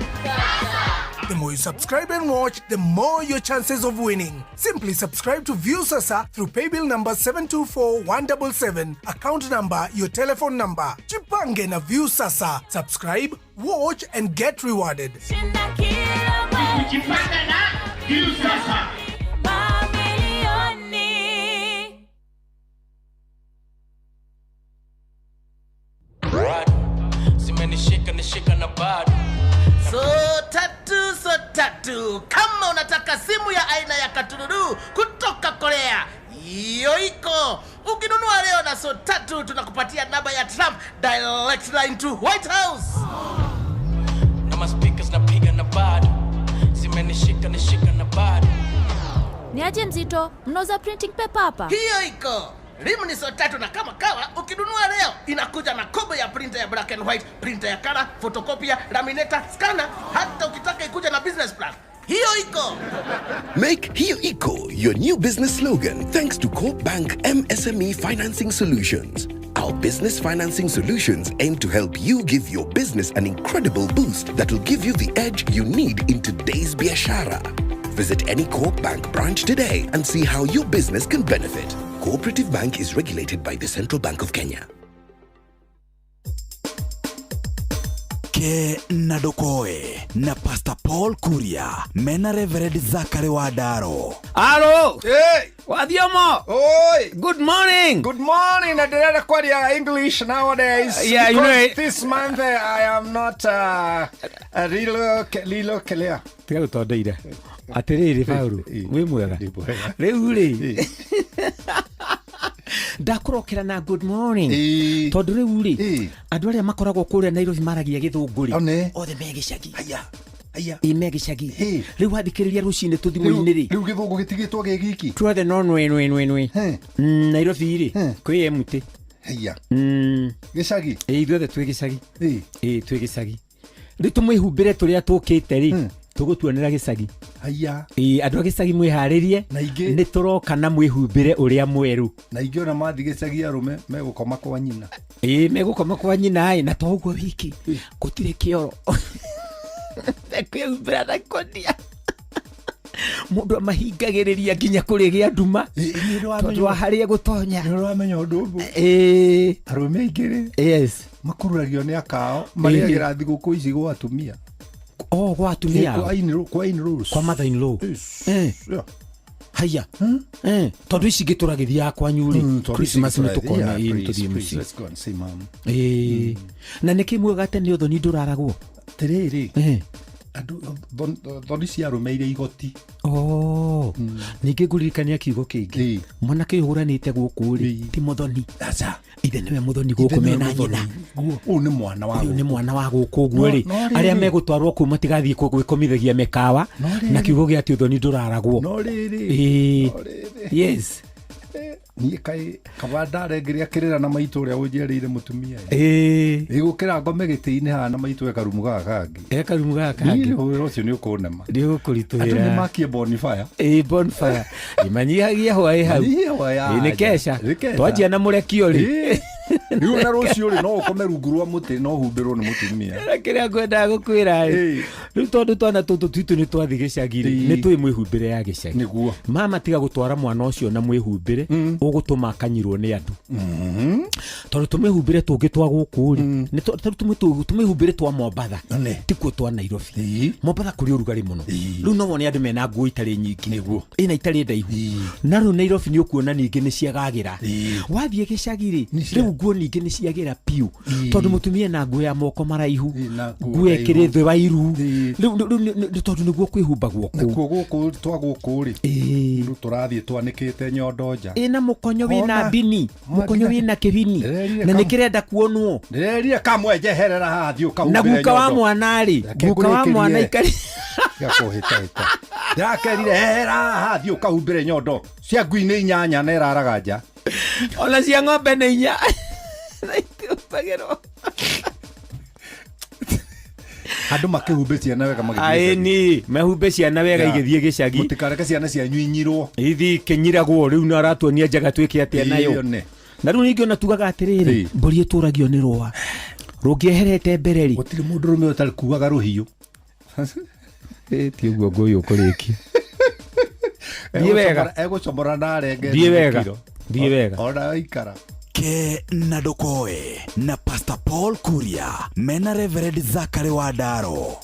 The more you subscribe and watch, the more your chances of winning. Simply subscribe to View Sasa through paybill number 724177, account number, your telephone number. Jipange na View Sasa. Subscribe, watch and get rewarded.
Jipange na View Sasa.
Shika na bado. So tatu, kama unataka simu ya aina ya Katururu kutoka Korea, hiyo iko. Ukinunua leo na so tatu tunakupatia namba ya Trump direct line to White House. Na maspikers napiga na bado. Zimenishika na bado.
Ni aje mzito, mnauza printing paper hapa?
Hiyo iko. Rimu ni so tatu na kama kawa, ukinunua leo inakuja na combo ya printer ya black and white, printer ya color, photocopy, laminator, scanner, hata ukitaka ikuja na business plan. Hiyo iko.
Make Hiyo Iko your new business slogan thanks to Coop Bank MSME Financing Solutions. Our business financing solutions aim to help you give your business an incredible boost that will give you the edge you need in today's biashara. Visit any Coop Bank branch today and see how your business can benefit. Cooperative Bank is regulated by the Central Bank of Kenya.
Ke Nadokoe na Pastor Paul Kuria mena Reverend Zachary Wadaro.
Hello.
Hey.
Wadiomo.
Oi.
Good morning.
Good morning. I did quite English nowadays.
Yeah, you know it.
This month I am not a Lilo Kelea.
Tiga utondeire. Atiriri Paulu. We mwega. Riu ri. Ndakurokera na good morning. Tondu riu ri. Andu aria makoragwo kuria Nairobi maragia githunguri. Othe megicagi. Aya. Megicagi. Riu wathikiriria rucine tuthimo-ini ri.
Riu githungu gitigitwo gigiki.
Tuothe no nwe. Nairobi ri. Kwi emuti.
Aya. Gicagi.
Ithuothe twi gicagi. Twi gicagi. Riu tumwihumbire turia tukite ri. Tugutuonera gicagi.
Aya.
Andu a gicagi mwiharirie. Ni turoka na mwihumbire uria mweru.
Na ingi ona mathi gicagi arume megukoma kwa nyina.
Megukoma kwa nyina na to uguo wiki. Gutire kioro. Ekwihumbira na konia. Mundu amahingagiriria nginya kurigia nduma. Tondu haria gutonya.
Ni uramenya undu ubu. Arume ingiri.
Yes.
Makururagio ni akao mariagira thiguku ici gwa atumia.
Gwa atumia.
Kwa in-laws.
Kwa mother-in-law. Haya. Tondu ici gituragithia kwa nyuri. Christmas ni tukona tuthie muci.
Let's go and see mom.
Na niki mwega tene uthoni nduraragwo.
Tereri. Andu thoni cia arumeire igoti.
Ningi nguririkania kiugo kingi. Mwanake uhuranite guku ri ti muthoni. Acha. Ithe niwe muthoni guku mena nyina.
Uyu ni mwana wa.
Uyu ni mwana wa guku guo ri. Aria megutwarwo kuma tigathie gwikomithagia mekawa na kiugo gia ti uthoni nduraragwo.
No riri.
Yes.
niä kaä kaba ndarengeria kä rä ra na maitå å rä a å njereire må tumia ä gå kä ra ngome gä tä-inä haha na maitå ekarumu gaka kangä
ekarumu gaka kangä
å rä å cio nä å kå nema
nä å kå ritå
andå nä makie bonfire
imanyihagia hwaä hau nä keca twanjia na må rekio rä
rä u na rå cio rä no å kome rungu rwa må tä no humbä rwo nä må tumia
kä rä a ngwendaga gå kwä ra rä u tondå twana tå tå twitå nä twathi gä cagi rä nä twä mwä humbä re ya gä cagi
nĩguo
mama tiga gå twara mwana å cio na mwä humbä re å gå tå ma akanyirwo nä andå tondå tå mä humbä re tå ngä twa gå kå rä tå mä humbä re twa Mombatha tikuo twa Nairobi Mombatha kå rä å rugarä må no rä u no wone andå mena nguo itarä nyingä
nĩguo
ĩna itarä ndaihu na rä u Nairobi nä å kuona ningä nä ciagagä ra wathiä gä cagi rä rä u nguo ningä nä ciagä ra piå tondå må tumia na nguo ya moko maraihu nguo ekä rä thä wa iru tondå nä guo kwä humbagwo
kuo gå kå twa gå kå rä rä tå rathiä twanä kä te nyondo nja
ä na må konyo wä na mbini må konyo wä na kä bini na nä kä renda kuonwo
ndärerire kamwe njeherera haha thiå kahumbe
na guka wa mwana rä guka wa mwana ikari
gakåhätahäta ndärakerire hehera haha thiå kahumbä re nyondo cia ngui-inä inyanya na äraraga nja
ona cia ng'ombe nä inya
andå makä humbä ciana wega
ni mehumbä ciana wega igä thiä gä cagi
må tä kareke ciana cianyu inyirwo
ithi kä nyiragwo rä u no aratuonia njaga twä ke atä nayo na rä u ningä ona tugaga atä rä rä mbå ri ä tå ragio nä rwa rå ngä eherete mbere rä
gå tirä må ndå rå me å tarä kuaga rå hiå
ti å guo ngå yå kå rä ki thiä wega
egå comora na arenge
thiä wega
ona ikara
ke na ndokoe na Pastor Paul Kuria mena Reverend Zachary Wadaro.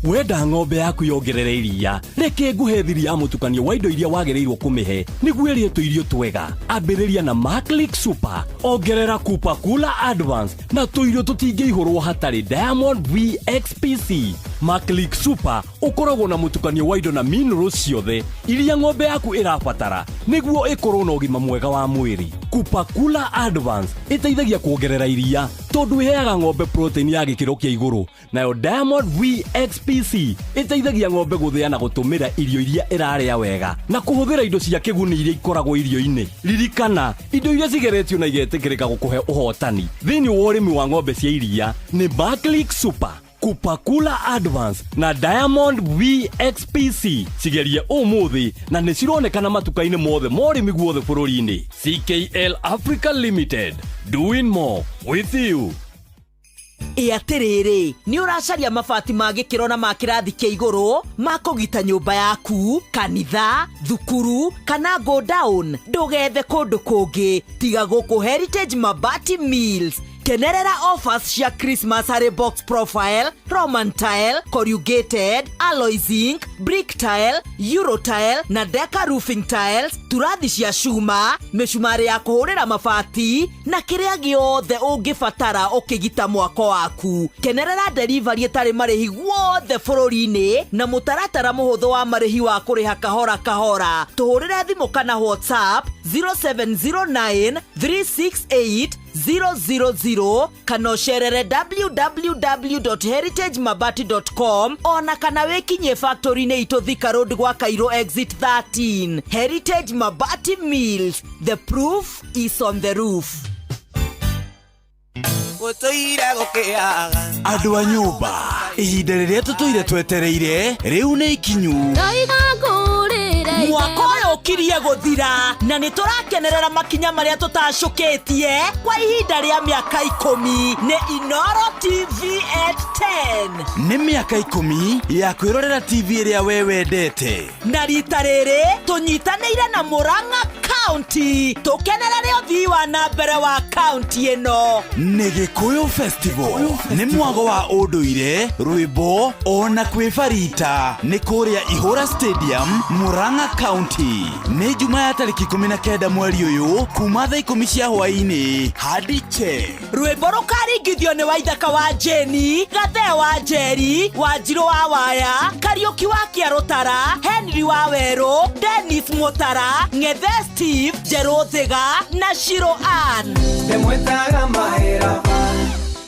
Wenda ng'ombe yaku yongerere iria reke nguhethiria mutukanio wa indo iria wagereirwo kumihe niguo ĩrĩe tũirio twega ambĩrĩria na Maclick Super ongerera Kupa Kula Advance na tũirio tũtingĩihũrwo hatarĩ Diamond VXPC. Maclick Super ũkoragwo na mutukanio wa indo na minerals ciothe iria ng'ombe yaku ĩrabatara niguo ĩkorwo na ũgima mwega wa mwĩrĩ. Kupa Kula Advance ĩteithagia kuongerera iria tondũ ĩheaga ng'ombe protein ya gĩkĩro kĩa igũrũ, nayo Diamond VXPC ĩteithagia ng'ombe gũthĩa na gũtũmĩra irio iria ĩrarĩa wega na kũhũthĩra indo cia kĩguni iria ikoragwo irio-inĩ. Ririkana indo iria cigeretio na igetĩkĩrĩka gũkũhe ũhotani thĩinĩ wa ũrĩmi wa ng'ombe cia iria nĩ Maclick Super, Kupa Kula Advance na Diamond VXPC. Cigerie ũmũthĩ na nĩ cironekana matuka-inĩ mothe ma ũrĩmi guothe bũrũri-inĩ. CKL Africa Limited, doing more with you.
Atiriri ni uracaria mabati ma gikiro na ma kirathi kia iguru ma kugita nyumba yaku, kanitha, thukuru kana go down. Ndugethe kundu kungi tiga guku Heritage Mabati Mills. Kenerera offers cia Christmas harĩ box profile, Roman tile, corrugated, alloy zinc, brick tile, euro tile na Deca roofing tiles, turathi cia cuma, mĩcumarĩ ya kũhũrĩra mabati na kĩrĩa gĩothe ũngĩbatara ũkĩgita mwako waku. Kenerera delivery ĩtarĩ marĩhi guothe bũrũri-inĩ na mũtaratara mũhũthũ wa marĩhi wa kũrĩha kahora kahora. Tũhũrĩre thimũ kana WhatsApp 0709 368 000 kana ũcerere www.heritagemabati.com ona kana wĩkinyie factory-inĩ itũ Thika Road gwa Cairo exit 13. Heritage Mabati Mills, the proof is on the roof.
Andũ a nyũmba ihinda rĩrĩa tũtũire twetereire rĩu nĩ ikinyu.
Mwaka ũyũ ũkirie gũthira na nĩ tũrakenerera makinya marĩa tũtacũkĩtie kwa ihinda rĩa mĩaka 10 nĩ Inooro TV at 10.
Nĩ mĩaka 10 ya kwĩrorera TV ĩrĩa we wendete.
Na rita rĩrĩ tũnyitanĩire na Murang'a County tũkenerere ũthii wa na mbere wa county ĩno.
Nĩ Gĩkũyũ Festival nĩ mwago wa ũndũire, rwĩmbo ona kwĩbarita nĩ kũrĩa Ihũra Stadium, Murang'a County. Nĩ Juma ya tarĩki 19 mweri ũyũ kuma thaa 10 cia hwaĩ-inĩ hadi che.
Rwĩmbo rũkaringithio nĩ Waithaka wa Jeni, Gathe wa Njeri, Wanjirũ wa Waya, Kariũki wa Kĩarũtara, Henry wa Werũ, Dennis Mũtara, Ng'ethe Steve, Njerũ Thĩga na Shiro Ann.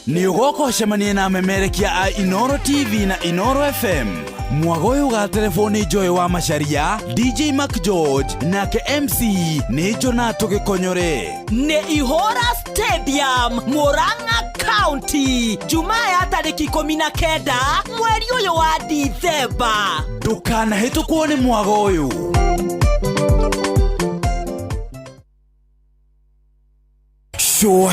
Nĩ ũgoka ũcemanie na amemerekia a Inooro TV na Inooro FM mwagoyo ga telefoni Joy wa Macharia, DJ Mac George nake MC ni Jonato Gikonyore.
Nĩ Ihora Stadium, Murang'a County, Jumaa ya tarĩki 19 mweri ũyũ wa Dithemba.
Ndũkanahĩtũkwo nĩ mwagoyo.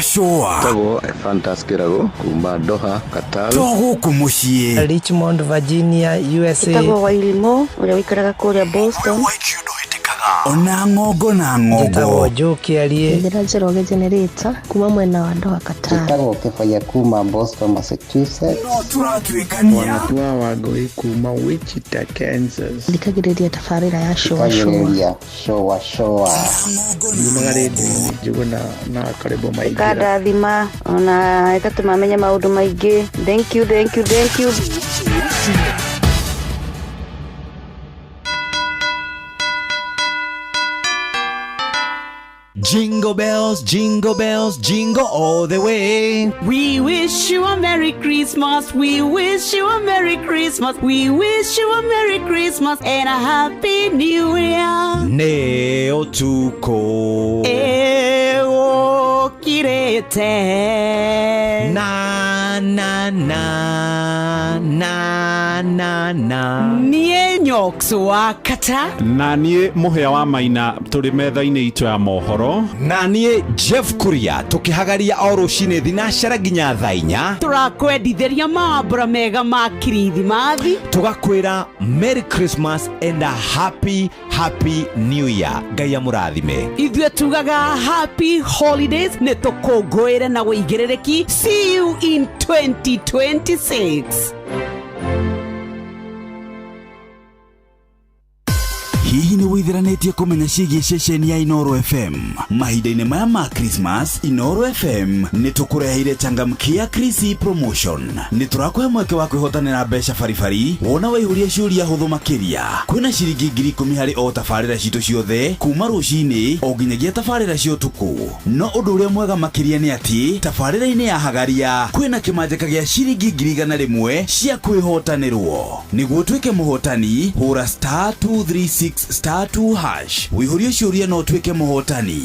Shoa
Tago Fantaskirago Kumba Doha Qatar
Togo kumushie
Richmond, Virginia, USA.
Tago Wailimo ule wikaraga kule Boston.
Ona ngogo na ngogo
Tago Joki alie
Ndira Jeroge Generator kuma mwena wa Doha Qatar.
Tago Kefaya Kuma Boston, Massachusetts.
Turatwikania
Wanatua Wagoi Kuma Wichita, Kansas.
Ndikagireria tafarira ya showa
Yumagaredi Juguna na karibu maigira.
Kada dhima ona ekatumamenya maundu maingi. Thank you.
Jingle bells, jingle bells, jingle all the way.
We wish you a Merry Christmas. We wish you a Merry Christmas. We wish you a Merry Christmas and a Happy New Year.
Neo tuko
Eo kirete
na
Nie Nyokso wa Kata
na nie Muhea wa Maina turi metha-ini itu ya mohoro
na nie Jeff Kuria tukihagaria o rucine thinashara nginya thaa 4
turakwendithĩria mambura mega ma kirithimathi
tugakwira Merry Christmas and a Happy New Year. Ngai amurathime.
Ithuĩ tugaga Happy Holidays nĩ tũkũngũĩre na wĩigĩrĩrĩki. See you in 2026.
Hihi ni wĩthĩranĩtie kũmenya ciĩgiĩ ceceni ya Inoro FM? Mahinda-inĩ maya ma Christmas, Inoro FM nĩ tũkũreheire changamkia Krisi Promotion. Nĩ tũrakũhe mweke wa kwĩhotanĩra mbeca baribari wona waihũria ciũria hũthũ makĩria. Kwĩna ciringi 10,000 harĩ o tabarĩra citũ ciothe kuma rũcinĩ o nginyagia tabarĩra cia ũtukũ. No ũndũ ũrĩa mwega makĩria nĩ atĩ tabarĩra-inĩ ya Hagaria kwĩna kĩmanjĩka gĩa ciringi 100,000 cia kwĩhotanĩrwo. Nĩguo tuĩke mũhotani, hũra *236*2# wĩihũrie ciũria no tuĩke mũhotani.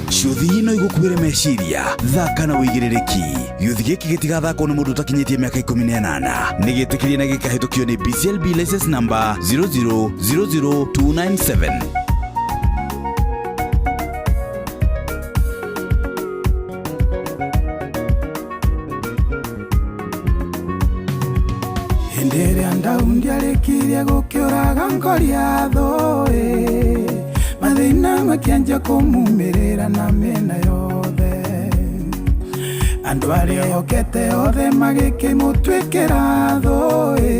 Ciũthi ino igũkuĩre meciria, thaka na wĩigĩrĩrĩki. Gĩũthi gĩkĩ gĩtigathakwo nĩ mũndũ ũtakinyĩtie mĩaka 18. Nĩgĩtĩkĩrie na gĩkahĩtũkio nĩ BCLB license number 0000297.
Ndere andaundi alikiria gũkĩũraga ngoria thũĩ mathĩna makĩanjia kũmuumĩrĩra na mĩena yothe andũ arĩa ehokete othe magĩkĩmũtuĩkĩra thũĩ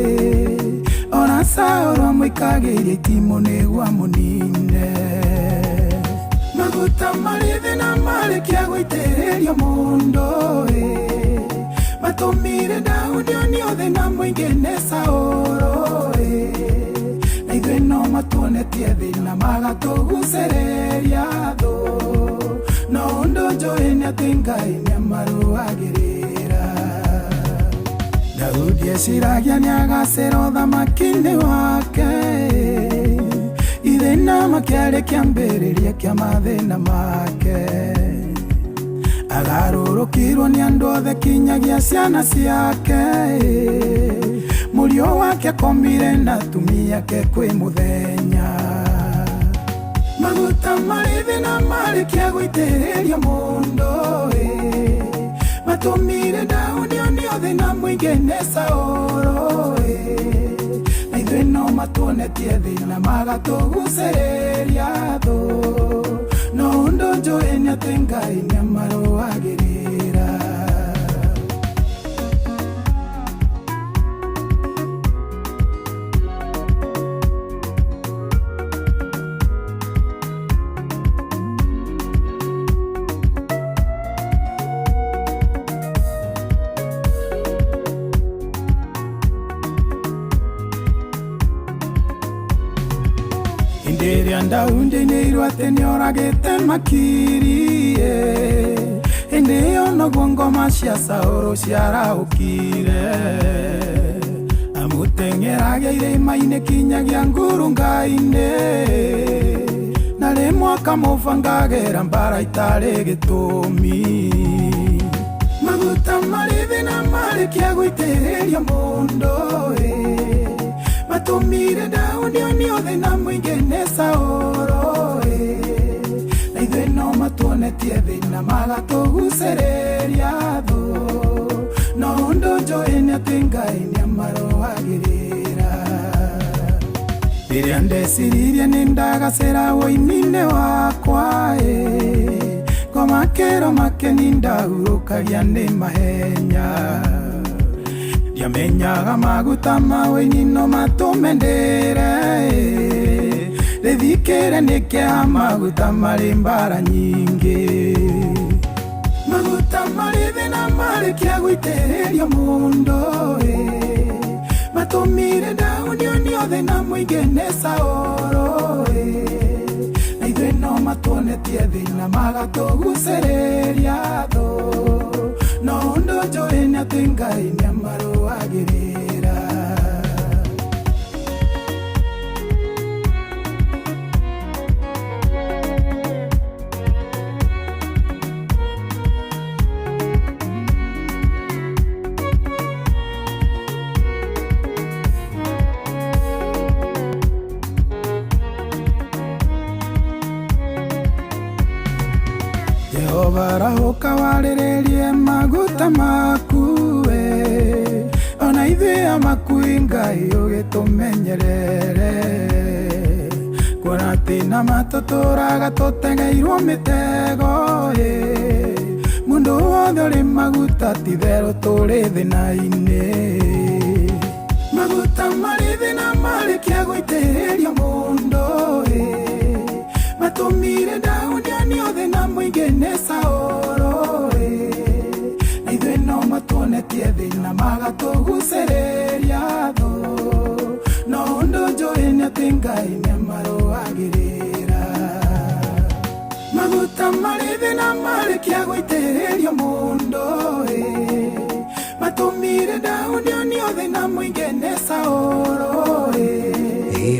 ona Saũlũ amũikagĩria itimũ nĩguo amũnine maguta marĩ thĩna marĩkia gũitĩrĩrio mũndũ matumire Daudi oniothe na mũingĩ nĩ Saũlũ na ithuĩ no matuonetie thĩna magatũgucĩrĩria thũ no ũndũ njũĩ nĩ atĩ Ngai nĩamarũagĩrĩra. Daudi eciragia nĩagacĩra ũthamaki-inĩ wake ithĩna makĩarĩ kĩambĩrĩria kĩa mathĩna make agarũrũkirwo nĩ andũ othe kinyagia ciana ciake mũriũ wake akomire na atumia ake kwĩ mũthenya maguta marĩ thĩna marĩkia gũitĩrĩrio mũndũ matumire Daudi oniothe na mũingĩ nĩ Saũlũ na ithuĩ no matuonetie thĩna magatũgucĩrĩria thũ no ũndũ njũĩ nĩ atĩ Ngai nĩamarũagĩrĩra. Ndĩrĩa ndaundĩinĩirwo atĩ nĩoragĩte makirie hĩndĩ ĩyo noguo ngoma cia Saũlũ ciaraũkire muteng'eragia irĩma-inĩ kinyagia ngurunga-inĩ na rĩmwe kamũbangagĩra mbara itarĩ gĩtũmi maguta marĩ thĩna marĩkia gũitĩrĩria mũndũ matũmire ndaũni onio thĩna mũingĩ nĩ Saũlũ na ithuĩ no matuonetie thĩna magatũgucĩrĩria thũ no ũndũ njũĩ nĩ atĩ Ngai nĩamarũagĩrĩra rĩrĩa ndeciririe nĩ ndagacĩra woini-inĩ wakwa ngomakĩro makeni ndahurũkagia nĩ mahenya ndiamenyaga maguta ma woini no matũme ndĩre rĩthikĩre nĩkĩha maguta marĩ mbara nyingĩ maguta marĩ thĩna marĩkia gũitĩrĩria mũndũ matũmire ndaũni onio thĩna mũingĩ nĩ Saũlũ na ithuĩ no matuonetie thĩna magatũgucĩrĩria thũ no ũndũ njũĩ nĩ atĩ Ngai nĩamarũagĩrĩra Jehova warĩrĩrie maguta maku ona ithuĩ amaku Ngai ũgĩtũmenyerere kuona atĩ na matũtũraga tũtegeirwo mĩtego mũndũ wothe ũrĩ maguta ti therũ tũrĩ thĩna-inĩ maguta marĩ thĩna marĩkia gũitĩrĩria mũndũ matũmire ndaũni onio thĩna mũingĩ nĩ Saũlũ na ithuĩ no matuonetie thĩna magatũgucĩrĩria thũ no ũndũ njũĩ nĩ atĩ Ngai nĩamarũagĩrĩra maguta marĩ thĩna marĩkia gũitĩrĩria mũndũ matũmire ndaũni onio thĩna mũingĩ nĩ Saũlũ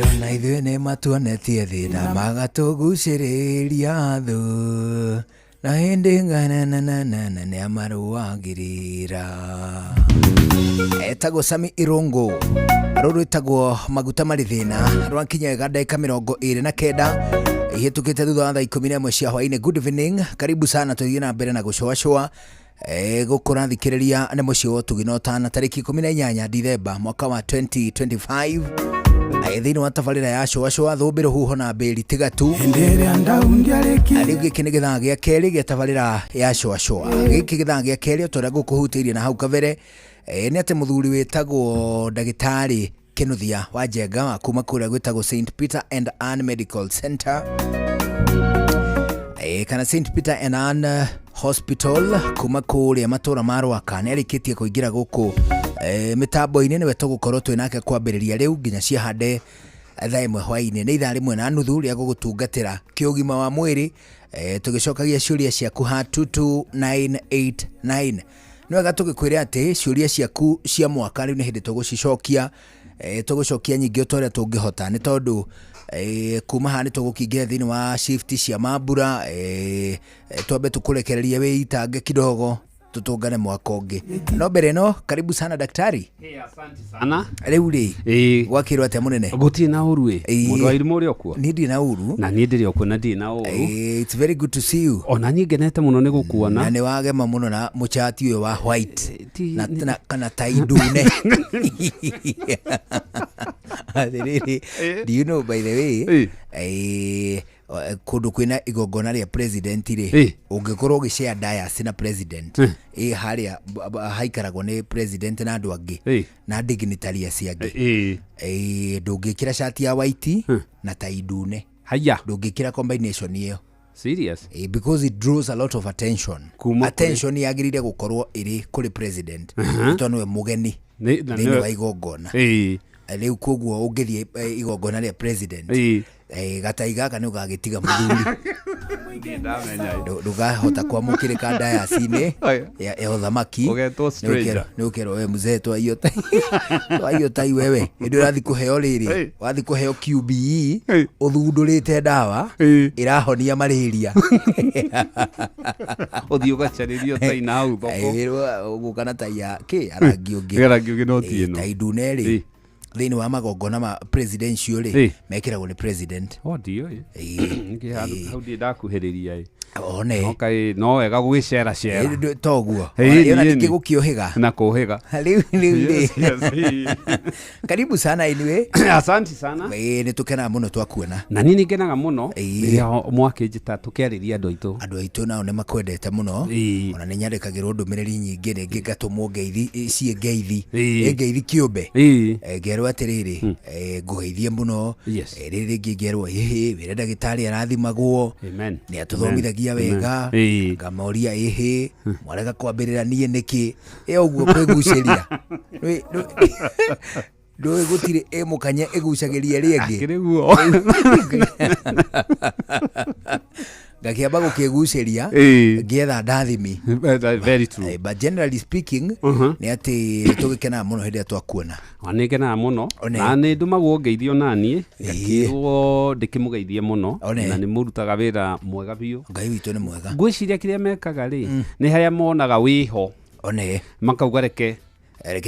ona ithuĩ nĩ matuonetie thĩna magatũgucĩrĩria thũ na hĩndĩ nĩamarũagĩrĩra etagwo Sami Irungu rũrũ ĩtagwo maguta marĩ thĩna rwakinya ndagĩka 29 ihĩtũkĩte thutha wa thaa 11 cia hwaĩ-inĩ. Good evening, karibu sana, tũthiĩ na mbere na gũcũacũa gũkũra thikĩrĩria nĩ mũciĩ wa Tuginotana tarĩki 18 Dithemba mwaka wa 2025 thĩinĩ wa tabarĩra ya cũacũa thũmbĩ rũhuho na mbĩri tigatu rĩu gĩkĩ nĩ gĩthaa gĩa kerĩ gĩa tabarĩra ya cũacũa gĩkĩ gĩthaa gĩa kerĩ tũrĩa gũkũhutĩirie na hau kabere nĩ atĩ mũthuri wĩtagwo ndagĩtarĩ Kĩnuthia wa Njenga wa kuma kũrĩa gwĩtagwo St Peter and Ann Medical Center kana St Peter and Ann Hospital kuma kũrĩa matũra ma Rwaka nĩ arĩkĩtie kũingĩra gũkũ mitambo-inĩ nĩwe tũgũkorwo twĩ nake kwambĩrĩria rĩu nginya ciahande thaa ĩmwe hwaĩ-inĩ nĩ ithaa rĩmwe na nuthu rĩa gũgũtungatĩra kĩũgima wa mwĩrĩ tũgĩcokagia ciũria ciaku ha 22989 nĩ wega tũgĩkwĩre atĩ ciũria ciaku cia mwaka rĩu nĩ hĩndĩ tũgũcicokia tũgũcokia nyingĩ ũtorĩa tũngĩhota nĩ tondũ kuma haha nĩ tũgũkingĩra thĩinĩ wa shift cia mambura twambe tũkũrekereria wĩitange kidogo tutungane mwaka ũngĩ no mbere no karibu sana daktari.
Asante sana.
Rĩu rĩ gwakĩrwo atĩa mũnene
gũtirĩ na ũru mũndũ wa irimũ ũrĩ okuo
niĩ ndirĩ na ũru na niĩ ndĩrĩ okuo na ndirĩ na ũru it's very good to see you
ona niĩ ngenete mũno nĩ gũkuona
na nĩ wagema mũno na mũchati ũyũ wa white na kana tai ndune do you know by the way kundu kwina igongona ria president ri ungikorwo gishare dayas na president haria haikaragwo ni president na andu angi na dignitaries angi ndungikira shati ya white na tai ndune
haya
ndungikira combination iyo
serious
because it draws a lot of attention attention yagirire gukorwo iri kuri president tondu we mugeni ni wa igongona rĩu koguo ũngĩthiĩ igongona rĩa president gatai gaka nĩ ũgagĩtiga mũthuri
ndugahota kwamukirika ndayacini ya uthamaki
ugetwo stranger
ni ukero we mzee twaio tai wewe ndio urathi kuheo riri wathi kuheo QBE uthundurite ndawa irahonia malaria
uthiuga charirio tai na hau thoko
ugukana tai ya ki arangi ungi
no tieno
tai nduneri thini wa magongona ma presidential ri mekiragwo ni president
ndio ngi hau ndi ndakuhiriria
one
okay no wega gwicera cera
toguo yona nikigukiohiga
na kuhiga
riu karibu sana anyway
asante sana
ni tukena muno twakuona
na nini ngenaga muno ya mwake njita tukiariria andu
aitu nao ne makwendete muno ona ni nyandikagirwo ndumiriri nyingi ringi ngatumwo ngeithi cie ngeithi kiumbe ngerwo atiriri ngugeithie muno riri ringi ngerwo wira ndagitari arathimagwo ni atuthomithagia wega ngamoria mwarega kwambirira nie niki uguo kwiguceria ndoi gutire mukanya igucagiria riengi
kiriguo
ngakiamba gukiguceria ngietha ndathimi
very true
but generally speaking ni ati tugikena muno hindi twakuona
wanigena muno na ni ndumagwo ngeithio nanie ngakirwo ndikimugeithie muno na ni murutaga wira mwega biu
ngai witu ni mwega
ngwiciria kiria mekaga ri ni haria monaga wiho makauga reke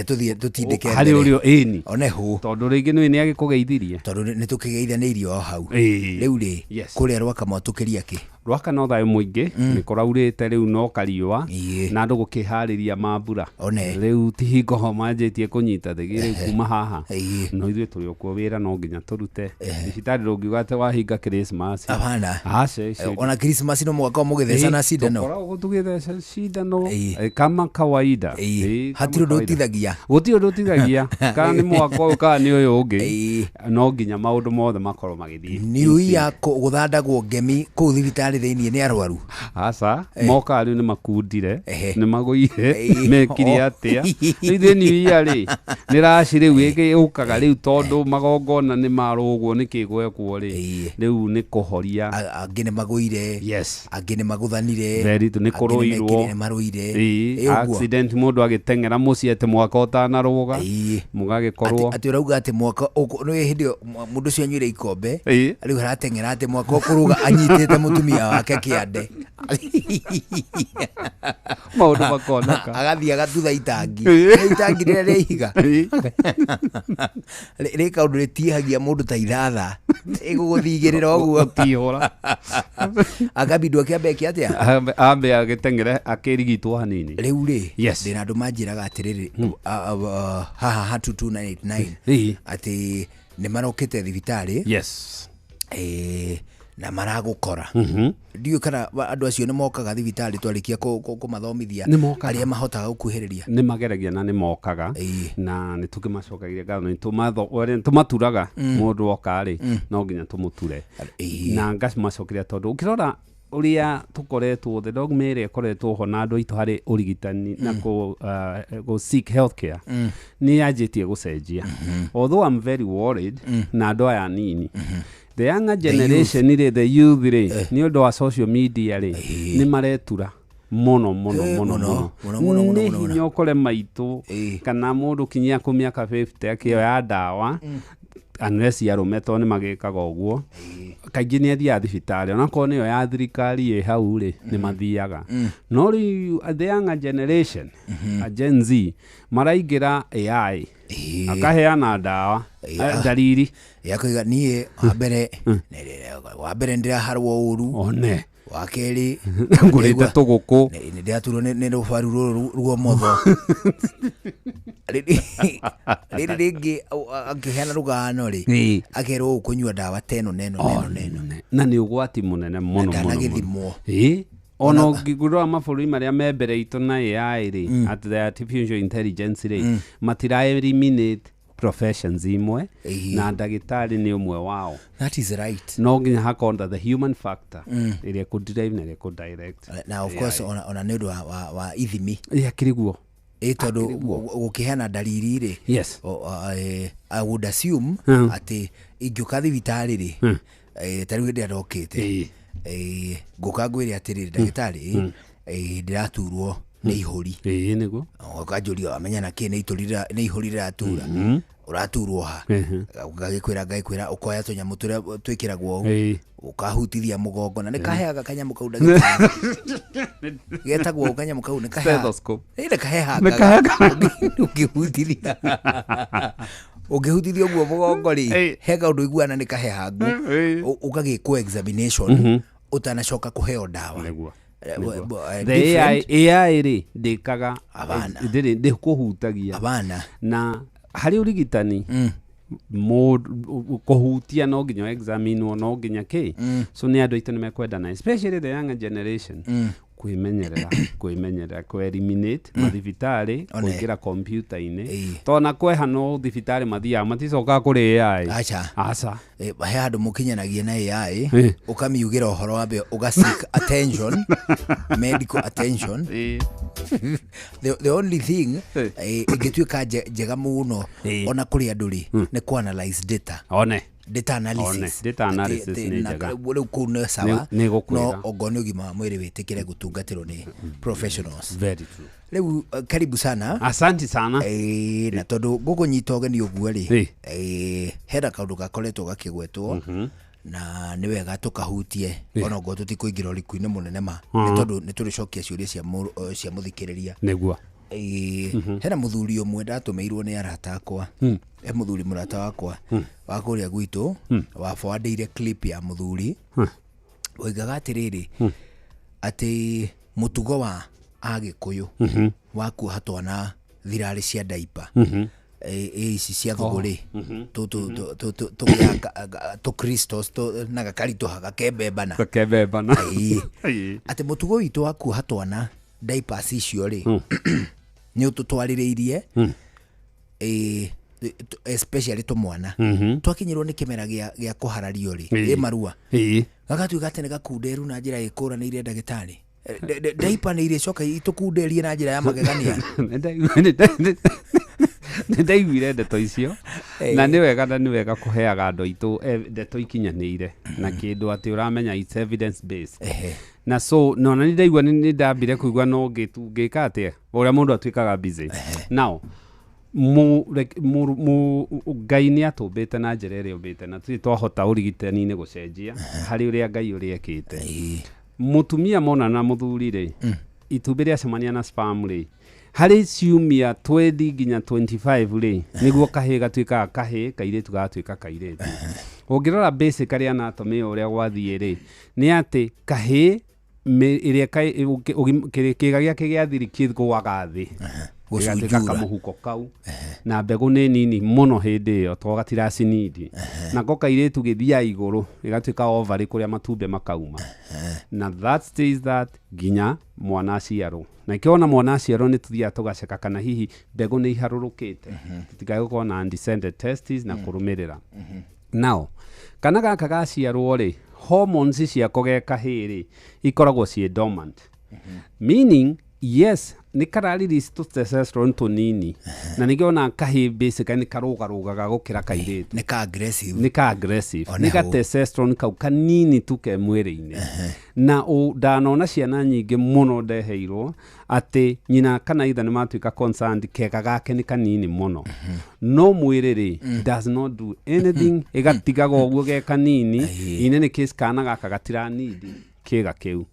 tuthie tutindike
hari urio ini
one hu
tondu ringi ni agikugeithirie
tondu ni tukigeithanirio hau riu ri kuria rwaka motukiria ki
rwaka no thayo muingi ni kuraurite riu no kariwa na andu gukihariria mambura riu tihingo ho manjitie kunyita thigiri kuma haha no ithuĩ turi okuo wira no nginya turute thibitari rungiuga ate wahinga Christmas
apana ona Christmas no mwaka mugithecana cindano
tukora tugitheca cindano kama kawaida
hatiri ndutithagia
gutio ndutithagia kana ni mwaka uyu kana ni uyu ungi no nginya maundu mothe makorwo magithii
new year guthandagwo ngemi ku thibitari thini ni arwaru
asa moka ari ni makundire ni maguire mekiri atia ithe ni yari ni racire wege ukaga riu tondu magongona ni marugwo ni kigwekwo ri riu ni kuhoria
angi ni maguire angi ni maguthanire
very tu ni kuruirwo
ni maruire
accident mundu agitengera muci ate mwaka utana ruga mugagikorwo
ati urauga ati mwaka ni hindi mundu cio nyuire ikombe riu haratengera ati mwaka ukuruga anyitite mutumia wake kiande
maundu makonaka
agathia gatutha itangi rĩrĩa rĩihiga rĩ kaundu rĩtihagia mũndũ ta ithatha ĩgũgũthigĩrĩra ũguo
tihora
akabindwo kĩambe kĩatĩa
ambe agĩteng'ere akĩrigitwo hanini
rĩu rĩ ndĩna andũ manjĩraga atĩrĩrĩ haha 22989 atĩ nĩ marokĩte thibitarĩ na maragukora ndio kana andu acio ni mokaga thibitari twarikia kumathomithia aria mahotaga gukuhiriria
ni mageragia na ni mokaga na ni tukimacokagiria ngano ni tumaturaga mundu okari no nginya tumuture na ngamacokeria tondu ukirora uria tukoretwo the dog mere koretwo ho na andu itu hari urigitani na go seek healthcare ni ajitie gucenjia although I'm very worried na andu aya nini the younger generation the youth ni undu wa social media ni maretura mono ni hinya ukore maitu kana mundu kinyia ku miaka 50 akio ya dawa unless yarumeto ni magikaga uguo kaingĩ nĩ athiaga thibitarĩ onakorwo nĩyo ya thirikari hau rĩ nĩ mathiaga no rĩu the younger generation a Gen Z maraingĩra AI akaheana ndawa dalili
yakũiga niĩ wa mbere ndĩraharwo ũru
one
wakeri
ngurite tuguku
ni ndiaturwo ni rufaru ruo motho ringi akihena rugano ri akerwo ukunywa ndawa teno neno
na ni ugwati munene muno
muno
ono ngigurwa mabũrũri marĩa me mbere itũ na AI ri at the artificial intelligence ri matira eliminate professions imwe na ndagitari ni umwe wao.
That is right.
No nginya hakonda the human factor ile ku drive na ile ku direct.
Now of course on a nendo wa ithimi
kiriguo
tondu gukihana dalili ri
yes
I would assume ati ingioka thibitari ri tari ndi arokite Ngoka ngwire atiriri ndagitari ndiraturwo nĩ ihuri.
Nĩguo.
Ũkanjũria amenya na kĩ nĩ ihuri riratura. Uraturwo ha. Ngagikwira ukoya tũnyamũ tũrĩa twĩkĩragwo ukahutithia mũgongo na nĩkaheaga kanyamũ kau ndagitari. Getagwo kanyamũ kau nĩkaheaga. Nĩkaheaga. Ukihutithia. Ukihutithia ũguo mũgongo rĩ hega ũndũ iguana nĩkaheaga. Ukagĩkwo examination utanacoka kuheo dawa.
Nĩguo. The AI ri ndikaga ndikuhutagia
abana
na hari urigitani kuhutia no nginya examine no nginya ki so ni andu aitũ nĩmekwendana especially the younger generation kwĩmenyerera eliminate mathibitarĩ kũingĩra computer-inĩ tona kweha no thibitarĩ mathiaga maticokaga kũrĩ AI.
Aca he handũ mũkinyanagia na AI ũkamiugĩra ũhoro wa mbere ũgaseek attention medical attention. The only thing ingĩtuĩka njega mũno ona kũrĩ andũ rĩ nĩ ku-analyze data. Data analysis
nĩ njega.
Rĩu kũu nĩ sawa no ongo nĩ ũgima wa mwĩrĩ wĩtĩkĩre gũtungatĩrwo nĩ professionals.
Very true.
Rĩu karibu sana.
Asante sana.
Na tondũ gũkũnyita ũgeni ũguo rĩ hena kaũndũ gakoretwo gakĩgwetwo na nĩ wega tũkahutie ona ngo tũtikũingĩra ũriku-inĩ mũnene ma nĩ tondũ nĩ tũrĩcokia ciũria cia mũthikĩrĩria.
Nĩguo.
Hena mũthuri ũmwe ndatũmĩirwo nĩ arata akwa mũthuri mũrata wakwa wa kũrĩa gwitũ waforwardĩire clip ya mũthuri oigaga atĩrĩrĩ atĩ mũtugo wa Agĩkũyũ wa kuoha twana thirarĩ cia diaper ici cia thũgũrĩ tũkristos na gakaritũha gakembembana atĩ mũtugo witũ wa kuoha twana diapers icio rĩ nĩ ũtũtwarĩrĩirie especially tũmwana twakinyĩrwo nĩ kĩmera gĩa kũharario rĩ marua gagatuĩka atĩ nĩ gakunderu na njĩra ĩkũranĩire ndagĩtarĩ. Diaper nĩ irĩcoka itũkunderie na njĩra ya magegania.
Nĩndaiguire ndeto icio na nĩ wega kũheaga andũ aitũ ndeto ikinyanĩire na kĩndũ atĩ ũramenya it's evidence based. Na so nona nĩndaigua nĩndambire kũigua no ngĩka atĩa ũrĩa mũndũ atuĩkaga busy. Now Ngai nĩ atũmbĩte na njĩra ĩrĩa ũmbĩte na twahota ũrigitani-inĩ gũcenjia harĩ ũrĩa Ngai ũrĩa ekĩte. Mũtumia mona na mũthuri rĩ itumbĩ rĩacemania na sperm rĩ harĩ ciumia 20 nginya 25 rĩ nĩguo kahĩĩ gatuĩkaga kahĩĩ kairĩtu gatuĩka kairĩtu. Ũngĩrora basic arĩa anatomy ũrĩa gwathiĩ rĩ nĩ atĩ kahĩĩ ĩrĩa kĩga gĩake gĩa thiri kĩgũaga thĩ gũcunjura kamũhuko kau na mbegũ nĩ nini mũno hĩndĩ ĩyo to gatiracinindi na ko kairĩtu gĩthiaga igũrũ ĩgatuĩka ovary kũrĩa matumbĩ makauma na that stays that nginya mwana aciarwo. Na ikiona mwana aciarwo nĩ tuthiaga tũgaceka kana hihi mbegũ nĩ iharũrũkĩte tũtikae gũkorwo na undescended testes na kũrũmĩrĩra. Now kana gaka gaciarwo rĩ hormones ciako ge kahĩĩ rĩ ikoragwo ciĩ dormant meaning yes nĩ kararelease testosterone tũnini na nĩkĩona kahĩĩ basically nĩ karũgarũgaga gũkĩra kairĩtu nĩ ka aggressive nĩ ka testosterone kau kanini tu ke mwĩrĩ-inĩ na ndanona ciana nyingĩ mũno ndeheirwo atĩ nyina kana ithe nĩ matuĩka concerned kega gake nĩ kanini mũno no mwĩrĩ rĩ does not do anything ĩgatigaga ũguo ge kanini in any case kana gaka gatiranindi kĩga kĩu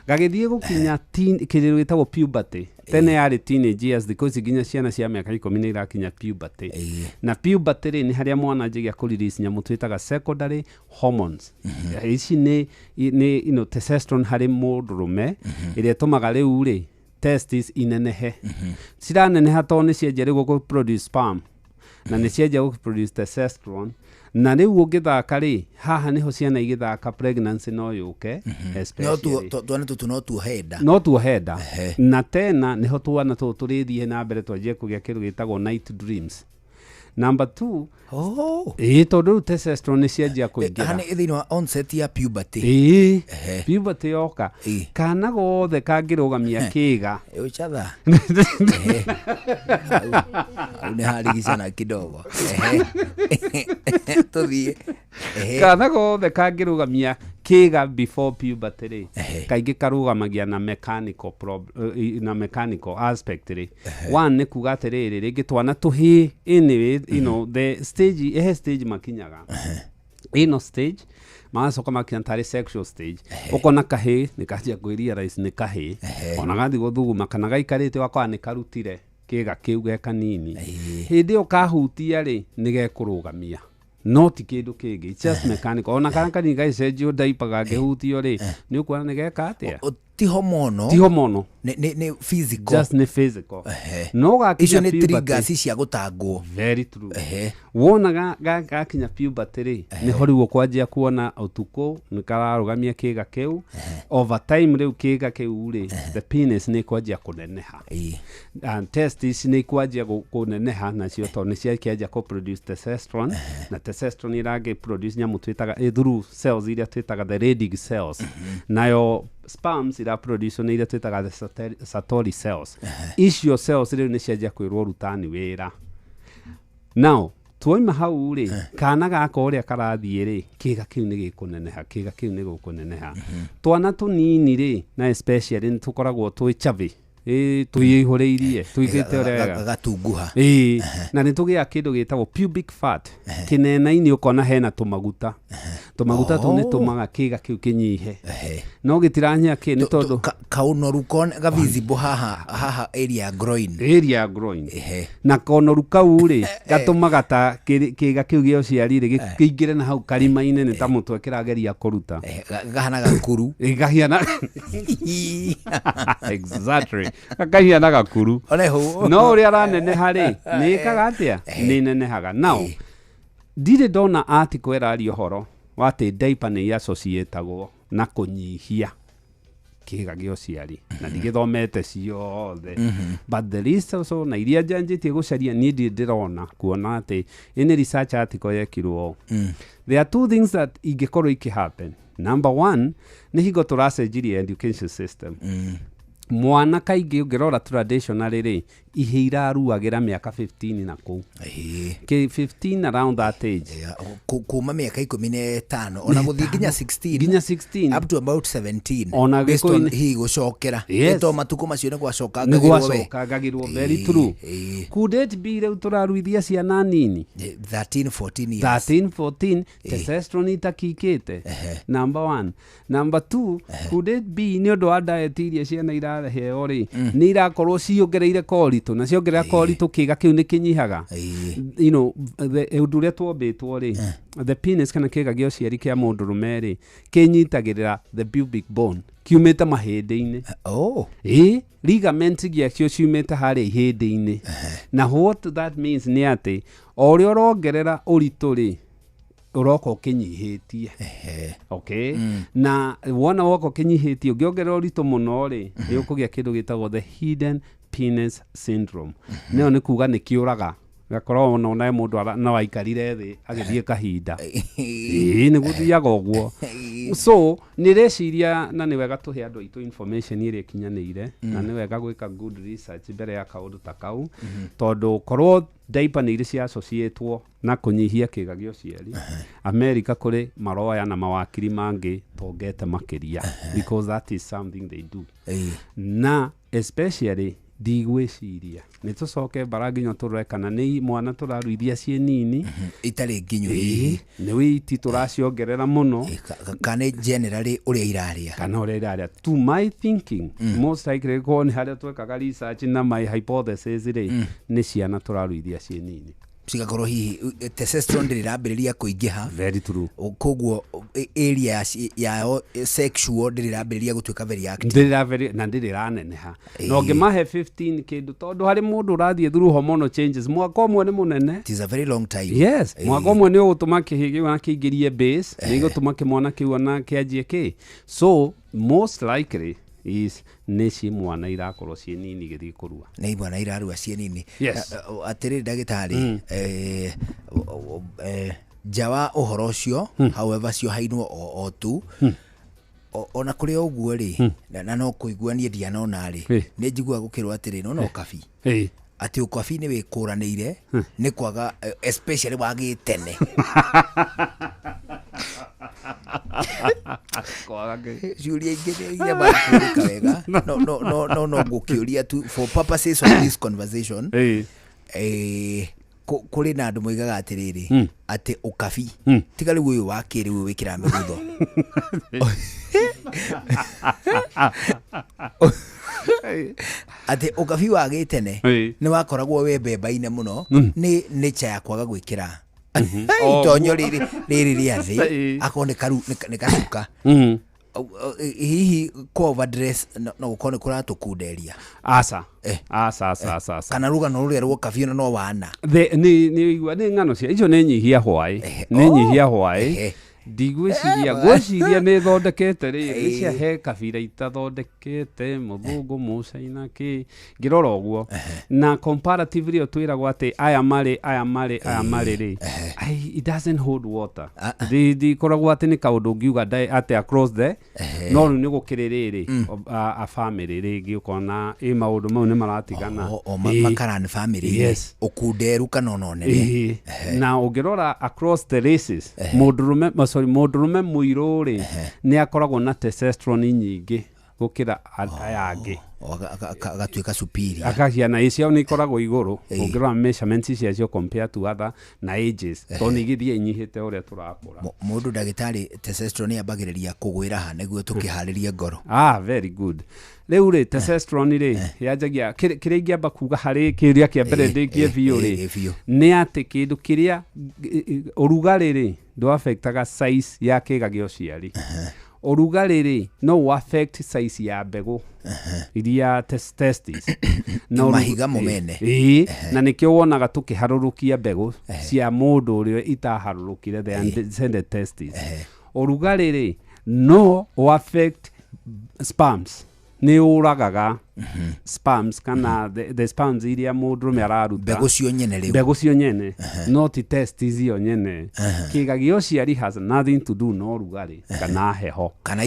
gagĩthiĩ gũkinya kĩrĩro gĩtagwo puberty tene yarĩ teenage years because nginya ciana cia mĩaka 10 nĩ irakinya puberty na puberty rĩ nĩ harĩa mwana anjagia kũrelease nyamũ twĩtaga secondary hormones ici nĩ testosterone harĩ mũndũrũme ĩrĩa ĩtũmaga rĩu rĩ testes inenehe ciraneneha tondũ nĩ cienja rĩu gũproduce sperm na nĩ cienja gũproduce testosterone na rĩu ũngĩthaka rĩ haha nĩho ciana igĩthaka pregnancy no yũke especially
twana tũtũ
no tuohenda na tena nĩho twana tũtũ tũrĩthiĩ na mbere twanjie kũgĩa kĩndũ gĩtagwo night dreams. Number 2 tondũ rĩu testosterone nĩ cianjia kũingĩra
thĩinĩ wa onset ya puberty
puberty yoka kana gothe kangĩrũgamia kĩga
nĩ harigicana kidogo tũthiĩ
kana gothe kangĩrũgamia kiga before puberty ri kaingi karugamagia na mechanical na mechanical aspect ri one ni kuga atiriri ringi twana tuhi anyway you know the stage makinyaga ino stage maacoka makinya tari sexual stage ukona kahi nikajia kwirialize ni kahi ona gathi guthuguma kana gaikarite wakwa ni karutire kiga kiu ge kanini hindi ukahutia ri ni gekurugamia not kindu kingi just mechanical ona kana kanini gaicenjio daipaga ngehutio ri ni ukuona ni geka atia
tiho mono ni physical
just ni physical no ga
icio ni triggers cia gutangwo
very true wona ga kinya puberty ri ni hori kwanjia kuona utuko ni kararugamia kiga kiu over time riu kiga kiu ri the penis ni kwanjia kuneneha and testes ni kwanjia kuneneha na cio to ni cia kianjia ku produce testosterone na testosterone irage produce nyamu twitaga through cells iria twitaga the Leydig cells nayo sperms ira produce ni iria twitaga the Sertoli cells icio cells riu ni cianjia kwirwo rutani wira now tuoima hau ri kana gaka uria karathie ri kiga kiu ni gikuneneha kiga kiu ni gukuneneha twana tunini ri na especially ni tukoragwo twi chavi tuyihureirie tuigite urega
gatunguha
na ni tugia kindu gitagwo pubic fat kinena-ini ukona hena tumaguta tu ni tumaga kiga kiu kinyihe no gitiranyia ki ni tondu
kaunoru ga visible haha area groin
na kaunoru kau ri gatumaga ta kiga kiu gio ciari ri kiingire na hau karima-ini ni ta mutwe kirageria kuruta
gahana gakuru
gahiana exactly akahiana gakuru no uri araneneha ri ni kaga atia ni nenehaga now ndire ndona article iraria horo wati diaper ni associatagwo na kunyihia kiga gio ciari na ndigithomete ciothe but the list also na iria janjitie gucaria ni ndirona kuona ati in research article yekirwo there are two things that ingikorwo happen. Number one ni higo turacenjirie education system mwana kaingi ungirora traditionally ri ihe iraruagira miaka 15 na ku ke 15 around that age
kuma miaka 15 ona guthi ginya 16 up to about 17
ona
based on hi gucokera eto matuko macio ne gwacoka
ngagirwo very true could it be reu turaruithia ciana nini 13-14 testosterone itakikite number 1 number 2 could it be ni undu wa diet iria ciana iraheo ri ni irakorwo ciongereire koritu na ciongerera koritu kiga kiu ni kinyihaga you know the uduria twombitwo ri the penis kana kiga gio ciari kia mundu rumeri kinyitagirira the pubic bone kiumite mahindi-ini ligament giacio ciumite hari ihindi-ini na what that means ni ati ori orongerera uritu ri uroko kinyihitie okay na wona woko kinyihitie ungiongerera uritu muno ri ni ukugia kindu gitagwo the hidden penis syndrome neo ni kuga ni kiuraga gakorwo na mundu na waikarire thi agithie kahinda ni guthiaga uguo so ni reciria na ni wega tuhe andu itu information ire kinyanire na ni wega gwika good research mbere ya kaundu ta kau tondu korwo diaper ni iri cia associatwo na kunyihia kiga gio ciari America kuri maroya na mawakiri mangi tongete makiria because that is something they do na especially ndigwiciria ni tucoke baraginyo turekana ni mwana turaruithia cie nini
itari nginyu
ni witi turaciongerera muno
kana generally uria iraria
to my thinking most likely go ni haria twekaga research na my hypothesis ri ni ciana turaruithia cie nini
cigakorwo hihi testosterone ndirambiriria kuingiha
very true
koguo area yao sexual ndirambiriria gutuika very active
na ndiraneneha no ngimahe 15 kindu tondu hari mundu urathie through hormonal changes mwaka umwe ni munene
it is a very long time
yes mwaka umwe ni ugutuma kihigi wana kiingirie base ni gutuma kimwana kiu na kianjie ki so most likely is neci mwana irakorwo cie nini githii kurua
ni mwana irarua cie nini atiri ndagitari jawa uhoro ucio however cio hainwo o tu ona kuri oguo ri na no kuiguania ndianona ri ni njigua gukirwa atiri no no kabi ati ukabi ni wikuranire ni kwaga especially wagi tene ciuria ingĩ bakũrĩka wega no ngũkĩũria tu for purposes of this conversation kũrĩ na andũ moigaga atĩrĩrĩ atĩ ũkabi tiga rĩu ũyũ wa kĩrĩu wĩkĩra mĩgutho atĩ ũkabi wa gĩtene nĩ wakoragwo we mbemba-inĩ mũno nĩ nature ya kwaga gwĩkĩra itonyo rĩrĩ rĩa thĩ akorwo nĩ kacuka hihi kwa overdress no gũkorwo nĩ kũratũkunderia
aca
kana rũgano rũrĩa rwa ũkabi no wana
nĩ ng'ano cia icio nĩ nyihia hwaĩ ngwĩciria nĩ thondekete rĩ cia he kabira itathondekete mũthũngũ mũcaina kĩ ngĩrora ũguo na comparatively twĩragwo atĩ aya marĩ rĩ it doesn't hold water ndikoragwo atĩ nĩ kaũndũ ngiuga atĩ across the no nĩ gũkĩrĩ rĩrĩ a family rĩngĩ ũkona maũndũ mau nĩ maratigana
makara nĩ family ũkunderu kana ononere
na ũngĩrora across the races mũndũrũme mũirũ rĩ nĩ akoragwo na testosterone nyingĩ gũkĩra aya angĩ
agatuĩka superior
akahiana icio nĩ ikoragwo igũrũ ũngĩrora measurements ciacio compared to other na ages tondũ nĩ igĩthiĩ inyihĩte ũrĩa tũrakũra
mũndũ ndagĩtarĩ testosterone yambagĩrĩria kũgwĩra ha nĩguo tũkĩharĩria ngoro
very good rĩu rĩ testosterone rĩ yanjagia kĩrĩa ingĩamba kuga harĩ kĩũria kĩa mbere ndĩkie biũ rĩ nĩ atĩ kĩndũ kĩrĩa ũrugarĩ rĩ ndũ-affectaga size ya kĩga gĩa ũciari ũrugarĩ rĩ no affect size ya mbegũ iria testes
na mahiga mũmene
na nĩkĩo wonaga tũkĩharũrũkia mbegũ cia mũndũ ũrĩa itaharũrũkire the undescended testes ũrugarĩ rĩ no affect sperms nĩ ũragaga sperms kana the sperms iria mũndũrũme araruta
mbegũ cio nyene
not testes io nyene kĩga gĩa ũciari has nothing to do no rugarĩ kana heho
kana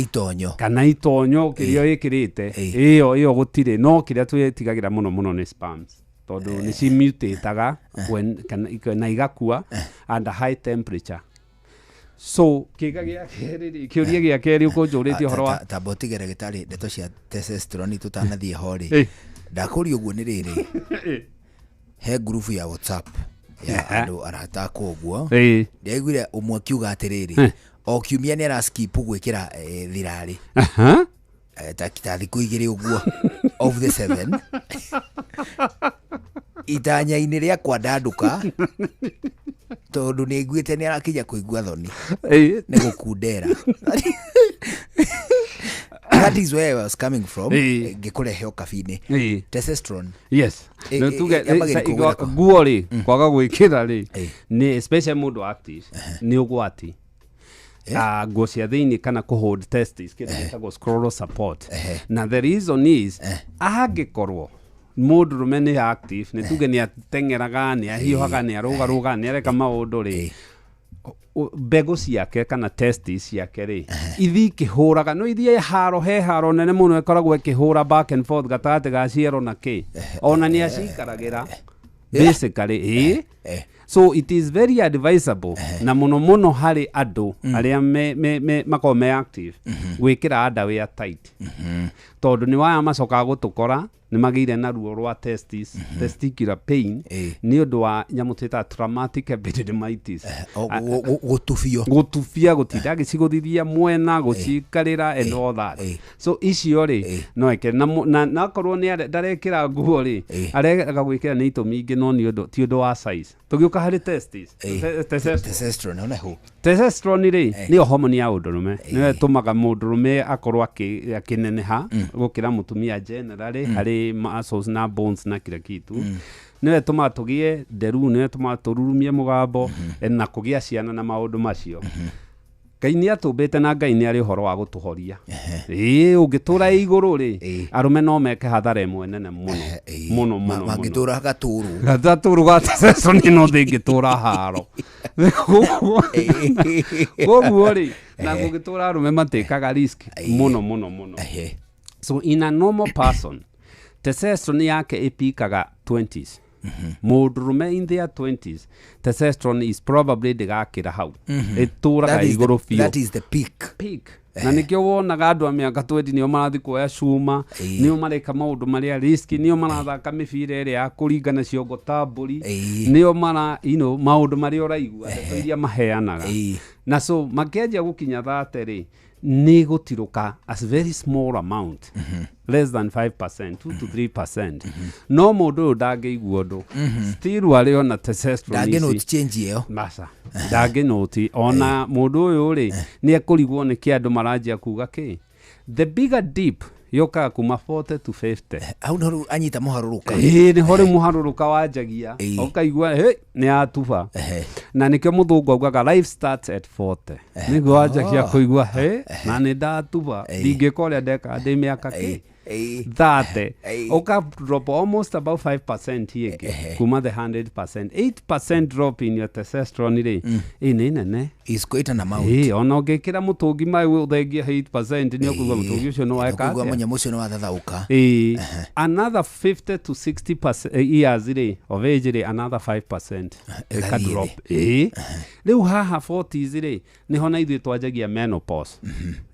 itonyo
kĩrĩa wĩkĩrĩte ĩyo gũtirĩ no kĩrĩa twĩtigagĩra mũno nĩ sperms tondũ nĩ cimutaga na igakua under high temperature so kĩga gĩa kerĩ kĩũria gĩa kerĩ ũkũnjũrĩtie ũhoro wa
tamba ũtigere gĩtarĩ ndeto cia testosterone tũtanathiĩ ho rĩ ndakũria ũguo nĩ rĩrĩ he group ya WhatsApp ya andũ aratakwo ũguo ndiaiguire ũmwe akiuga atĩrĩrĩ o kiumia nĩ araskip gwĩkĩra thirarĩ ta thikũ igĩrĩ ũguo of the 7 itanya-inĩ rĩakwa ndandũka tondũ nĩ iguĩte nĩ arakinya kũigua thoni nĩ gũkundera that is where I was coming from ngĩkũrehe ũkabi-inĩ testosterone
nguo rĩ kwaga gwĩkĩra rĩ nĩ especially mũndũ active nĩ ũgwati nguo cia thĩinĩ kana kũhold testes kĩndũ gĩtagwo scroll support na the reason is angĩkorwo mũndũrũme nĩ active nĩ tuge nĩ ateng'eraga nĩ ahiũhaga nĩ arũgarũga nĩ areka maũndũ rĩ mbegũ ciake kana testes ciake rĩ ithi ikĩhũraga no ithiĩ he haro nene mũno ĩkoragwo ĩkĩhũra back and forth gatagatĩ ga ciero na kĩ ona nĩ acikaragĩra basically so it is very advisable na mũno harĩ andũ arĩa makorwo me active gwĩkĩra underwear tight tondũ nĩ waya macokaga gũtũkora nĩ magĩire na ruo rwa testicular pain nĩ ũndũ wa nyamũ twĩtaga traumatic epididymitis gũtubia gũtinda gĩcigũthithia mwena gũcikarĩra and all that so icio rĩ no eke na akorwo nĩ ndarekĩra nguo rĩ arega gwĩkĩra nĩ itũmi ingĩ no ti ũndũ wa size tũgĩũka harĩ testosterone rĩ nĩyo homoni ya ũndũrũme nĩyo ĩtũmaga mũndũrũme akorwo akĩneneha gũkĩra mũtumia generally harĩ muscles na bones na kila kitu nĩyo ĩtũmaga tũgĩe nderu nĩyo ĩtũmaga tũrurumie mũgambo na kũgĩa ciana na maũndũ macio Ngai nĩ atũmbĩte na Ngai nĩ arĩ ũhoro wa gũtũhoria ũngĩtũra igũrũ rĩ arũme no meke hathara ĩmwe nene mũno
mangĩtũra gatũrũ
ga testosterone no ndĩngĩtũra haro koguo rĩ na gũgĩtũra arũme matĩkaga risk mũno so in a normal person testosterone yake ĩpikaga 20s mũndũrũme in their 20s testosterone is probably ndĩgakĩra hau ĩtũraga igũrũ biũ
that is the peak
na nikio wonaga andu a miaka 20 nio marathi kuoya cuma nio mareka maundu maria riski nio marathaka mibira ĩrĩa ya kũringana ciongo tambũri nio mara maundu maria ũraigua iria maheanaga na so makianjia gũkinya thate ri ni gutiruka as very small amount less than 5%, 2 to 3%. No mundu ndangĩigua ũndũ still wari ona testosterone
ndangĩnoti change ĩyo
masa ndangĩnoti ona mundu ũyũ ri ni ekũrigwo nĩ kĩ andũ maranjia kuga kĩ the bigger dip yoka kuma 40 to 50
au no anyita muharuruka
ni hore muharuruka wanjagia ukaigua ni atuba na nikio muthungu augaga life starts at 40 niguo wanjagia kuigua na ni ndatuba ndingĩkorĩa ndeka ndĩ mĩaka kĩ 30 oka drop almost about 5% here kuma the 100%, 8% drop in your testosterone ri nene
is quite an amount
ona ũngĩkĩra mũtũngi mai ũthengia 8% ni ũkũigua mũtũngi ũcio no weka
ũkũigua mũnyamũ ũcio no wathathauka
another 50 to 60% years ri of age ri another 5% eka drop rĩu haha 40s ri niho na ithuĩ twanjagia menopause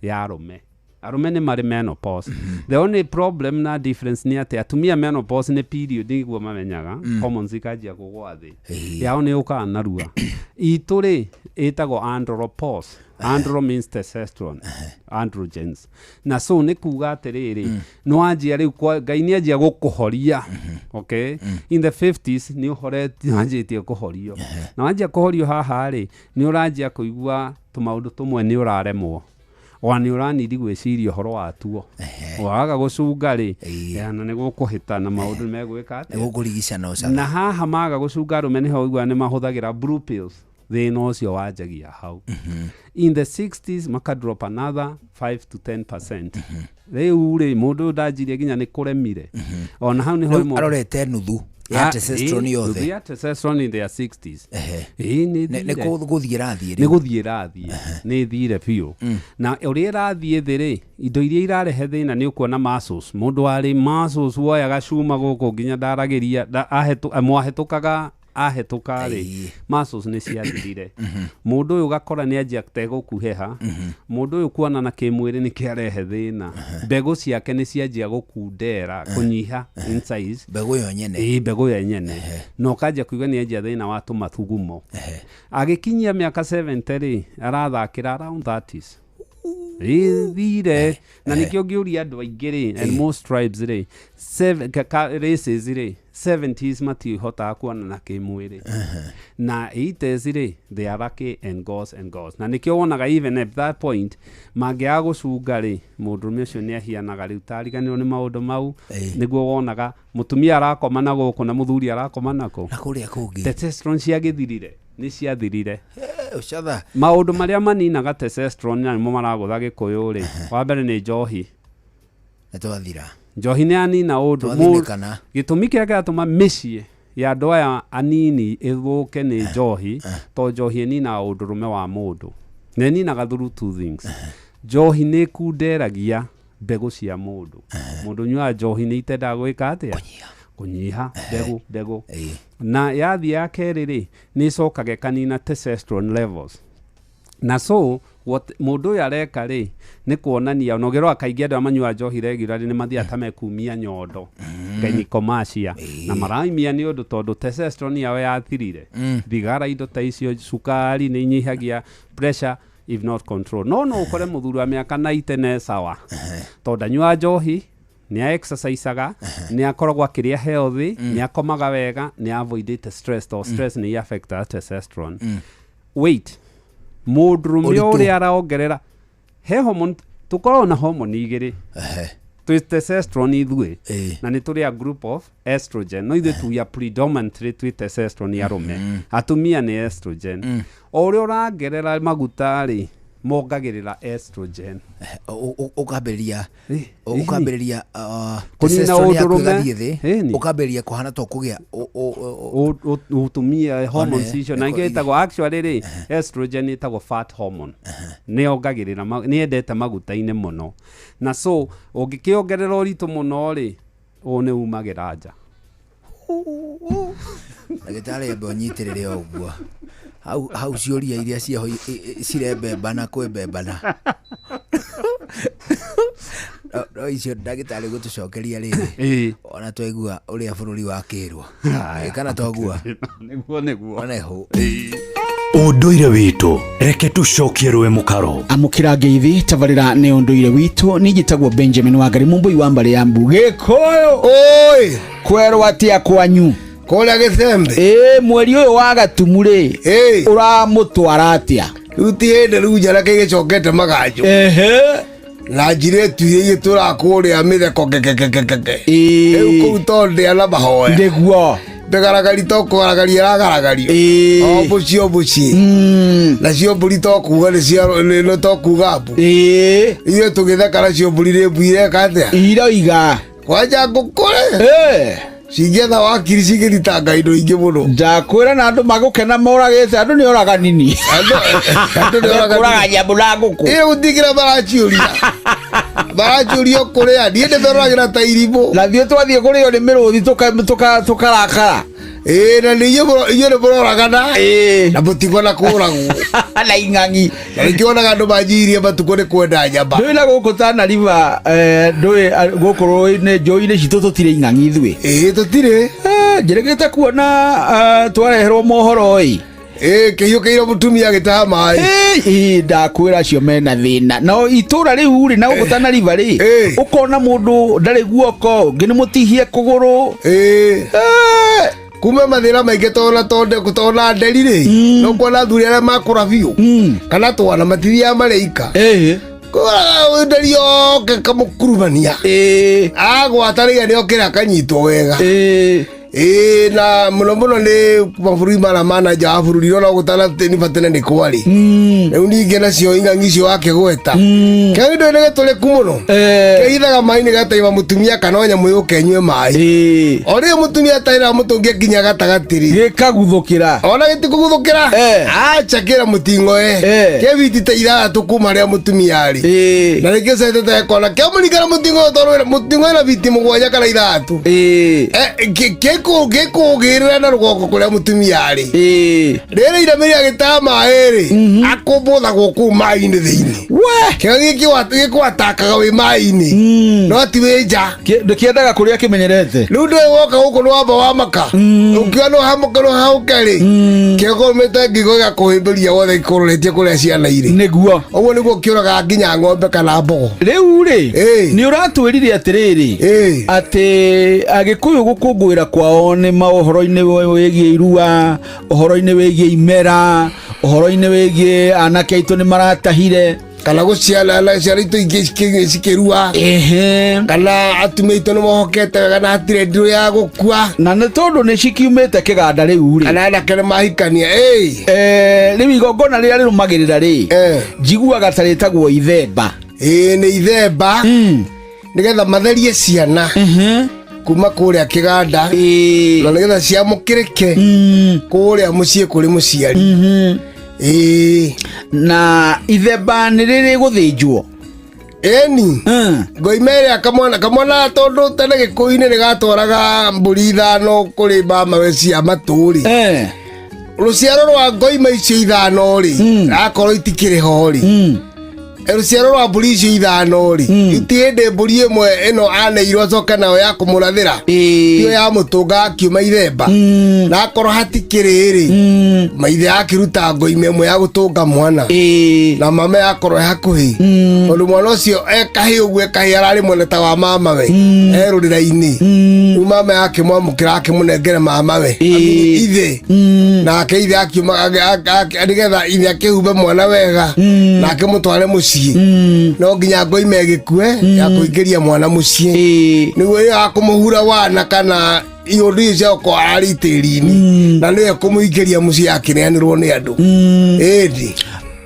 ya arume ni mari menopause the only problem na difference ni ati atumia menopause ni period niguo mamenyaga hormones ikajia kugwa thi yao ni uka narua ituri itago andropause andro means testosterone androgens na so ni kuga atiriri no anjia riu Ngai ni anjia gukuhoria okay in the 50s ni uhoreti anjitie kuhorio na anjia kuhorio haha ri ni uranjia kuigua tumaundu tumwe ni uraremwo wani uranidi gwiciria horo watuo waga gucunga ri na ni gukuhitana maundu megwika ati
gukurigisha uca
na haha maga gucunga rume ni ho igua ni mahuthagira blue pills thina ucio wanjagia hau in the 60s maka drop another 5 to 10%. Riu ri mundu ndanjirie ginya ni kuremire ona hau ni ho
arorete nuthu ya testosterone yothe
ya testosterone in their 60s
ne guthie rathie
ni guthie rathie ni thire biu na uria rathie thire indo iria irarehe thina ni ukuona muscles mundu ari muscles woya gacuma guku nginya ndaragiria amwahetukaga ahetukari muscles ni ciathirire mundu uyu gakora ni anjia gukuheha mundu uyu kuona na kimwiri ni kiarehe thina mbegu ciake ni cianjia gukundera kunyiha in size
mbegu yo nyene
mbegu ya nyene no kajia kuigua ni anjia thina wa tumathugumo agikinyia miaka 70 ri arathakira around 30s thire na nikio ngiuria andu aingĩ ri and most tribes ri races ri 70s matihotaga kuona na kimwiri na 80s ri they are lucky and goes na nikio wonaga even at that point mangiaga gucunga ri mundu ucio ni ahianaga riu tariganirwo ni maundu mau niguo wonaga mutumia arakoma na guku na muthuri arakoma nako
na kuria kungi
testosterone ciagithirire ni ciathirire
ucatha
maundu maria maninaga testosterone na mo maragutha gikuyu ri wa mbere ni njohi
netwathira
njohi ni anina undu gitumi kiria kiratuma micii ya andu aya anini ithuke ni njohi to njohi nina undurume wa mundu ne ninaga through two things njohi ni kunderagia mbegu cia mundu nyua njohi ni itenda gwika atia kunyiha mbegu na yathi ya keri ri ni cokage kanina testosterone levels na so what mundu yareka ri ni kuonania onogerwa kaingi andu amanyua njohi regularly ni mathia tamekumia nyondo gynecomachia na maraimia ni undu tondu testosterone yao yathirire thigara indo ta icio sukari ni nyihagia pressure if not control no ukore muthuri wa miaka 90 ne sawa tondu anyua njohi ni exerciseaga ni akoragwo akiria healthy ni akomaga wega ni avoidate stress to stress ni affect testosterone weight mudrume uri araongerera he hormone tukorwo na hormone igiri twi testosterone ithui na ni turi a group of estrogen no ithui tu ya predominantly twi testosterone arume atumia ni estrogen uri urangerera maguta ri mongagirira estrogen
ukaberia testosterone yakugathie thi ukaberia kuhana to kugia
utumia hormones icio na ngetago actually ri estrogen itago fat hormone ni ongagirira ni endete maguta-ine muno na so ungikiongerera uritu muno ri one umagira nja
ndagĩtarĩ ambe ũnyitirĩre ũguo hau ciũria iria cirebembana kwĩmbembana ro icio ndagitari gutucokeria riri ona twegua uria bururi wakirwo kana twagua
niguo
oneho
unduire witu reke tucokie rwe mukaro
amukira ngeithi tabarira ni unduire witu nijitagwo Benjamin Wangari mumbui wa mbale ya mbuge koyo
oi
kwerwa atia kwanyu
kola githembe
mweri uyu wa gatumure uramutwara atia
utiende rujara kigicokete maganjo na njire tuye turakuria mitheko kekekekeke ku tonde ala bahoya
ndiguo
begaragari toko garagari aragaragario obuci na cio buri tokuga ni cia no tokuga bu iyo tugithakara cio buri ri bwire kathia
iroiga
kwaja ngukure Sigetha wakiri sigiritaga indo ingi muno.
Ndakwira na andu magukena moragete andu ni oraga nini.
Andu ni oraga
nyambura nguku.
Iyo gutigira barachiuria. Barachiuria kuria ni ende beragira ta iribo.
Na thio twathie kurio ni miruthi tukarakara.
Na ni iyo ne boraga na. Na butigona kuragwo.
Na ingangi.
Ngiona andu majirie batuko ni kwenda nyamba.
Ndoi na guku Tana River ndoi gukuru ne joine citu tutire ingangi ithwe.
Tutire.
Njeregete kuona twareherwo mohoro ii.
Kiyukiire mutumia gitaha mai.
Ndakwira cio mena thina. No itura riu ri na guku Tana River ri. Ukona mundu ndari guoko, ngini mutihie kuguru.
Kuma mathira maingi tona tonde kutona nderi ri no kuona thuri ara makura biu kana twana matithia mareika kwa nderi yoke kamukurumania agwatariga ni okira kanyitwo wega na muno ni maburi mara manager wa bururi no gutana ni batene ni kwari riu ninge nacio ingangi cio wake gweta kendo ni gatole kumuno keithaga mai ni gataiva mutumia kana nya muyo kenywe mai ori mutumia taira mutungia kinya gatagatiri
gikaguthukira
ona gitikuguthukira achakira mutingo kebiti taira tukuma ria mutumia ari na nikesete ta kona kemunikara mutingo toro mutingo na biti mugwanya kana ithatu geko gerera na rugoko kuria mutumia ari rere irameria gitama eri akobotha goku mai-ini thiini we kiwatakaga wi mai-ini no ti winja
ndikiendaga kuria kimenyerete
riu ndoi woka guku ni wamba wa maka ukiwa no hamuka no hauke ri kiogomete ngigo gia kuhimbiria wothe ikuroretie kuria ciana iri
niguo
uguo niguo kiuraga nginya ng'ombe kana mbogo
riu ri ni uratwirire atiriri ati agikuyu gukungwira kwao ni maũhoro-inĩ wĩgiĩ irua ũhoro-inĩ wĩgiĩ imera ũhoro-inĩ wĩgiĩ anake aitũ nĩ maratahire
kana guciana na ciana itu ingi cikirua kana atumia itu ni mohokete kana atire ndiru ya gukua
na nĩ tondũ nĩ cikiumĩte kĩganda rĩu rĩ
kana anake nĩ mahikania
rĩu igongona rĩrĩa rĩrũmagĩrĩra rĩ njiguaga ta rĩtagwo ithemba
nĩ ithemba nĩgetha matherie ciana kuma kuria kiganda na nigetha ciamukirike kuria mucii kuri muciari
na ithemba ni riri guthinjwo
eni ngoimeria kamwana tondu tene gikuini ni gatwaraga mburi ithano kuri mama we cia maturi ruciaro rwa ngoima icio ithano ri akorwo itikiri ho ri ruciaro rwa mburi icio ithano ri itiende mburi imwe ino aneirwo acoka nayo ya kumurathira iyo ya mutunga akiuma ithemba na akorwo hatikiri ri maithe akiruta ngoime imwe ya gutunga mwana na mama akorwo hakuhi ondu mwana ucio ekahi uguo ekahi arari mwene ta wa mama we erurira-ini mama akimwamukira akimunengere mama we ithe nake ithe akiuma nigetha ithe akihumbe mwana wega na akimutware mucii no nginya ngoime gikue ya kuingiria mwana mucii niguo iyo akumuhura wana kana iyo ndicio ko ari tiri-ini na niyo kumuingiria mucii akineanirwo ni andu edi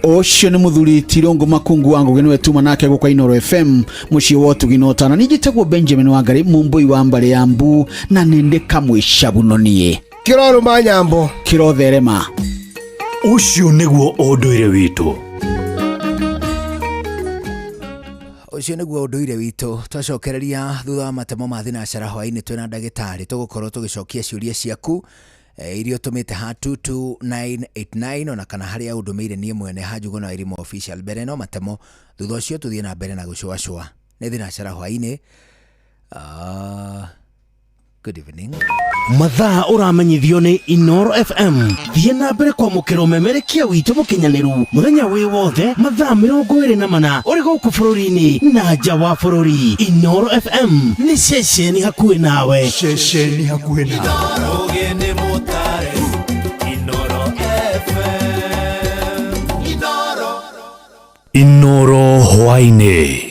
ucio ni muthuri Tirongo Makungu wangu gene wetuma nake gukwa Inoro FM mucii wotu ginotana nijitagwo Benjamin Wangari mumbui wa mbale ya mbu na nende kamwishabunonie
kiroro manyambo
kirotherema
ucio niguo unduire witu
ucio niguo unduire witu twacokereria thutha wa matemo ma thinacara hwaini twina ndagitari tugukorwo tugicokia ciuria ciaku irio tumite ha 22989 ona kana haria undumeire nie mwene ha Njuguna wa Irimo official bereno matemo thutha ucio tuthie na mbere na gucua nä thinacara hwainä. Good evening.
Mathaa uramenyithio ni Inoro FM. Thiĩ na mbere kwamũkĩra ũmemerekia witũ mũkinyanĩru mũthenya wĩ wothe mathaa 24 ũrĩ gũkũ bũrũri-inĩ na nja wa bũrũri. Inoro FM nĩ ceceni hakuhĩ nawe.
Ceceni hakuhĩ nawe.
Ũgĩe mũtare Inoro FM. Inoro hwainĩ.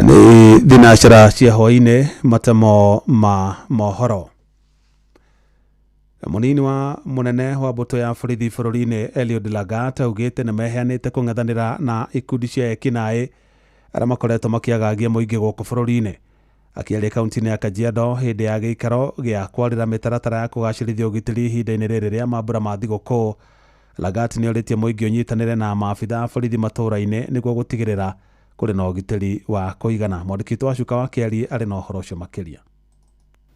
Ni thinacira cia hwainĩ matemo ma mohoro. Munini wa munene wa mbũtũ ya borithi bũrũri-inĩ Eliud Lagat augĩte nĩ meheanĩte kũng'ethanĩra na ikundi cia ekinaĩ arĩa makoretwo makĩagagia mũingĩ gũkũ bũrũri-inĩ. Akĩaria kaunti-inĩ ya Kajiado hĩndĩ ya gĩikaro gĩa kwarĩra mĩtaratara ya kũgacĩrithia ũgitĩri ihinda-inĩ rĩrĩ rĩa mambura ma thigũkũ. Lagat nĩ orĩtie mũingĩ ũnyitanĩre na maabitha a borithi matũũra-inĩ nĩguo gũtigĩrĩra kũrĩ na ũgitĩri wa kũigana. Mwandĩki wa Cuka wa Kĩari arĩ na ũhoro ũcio makĩria.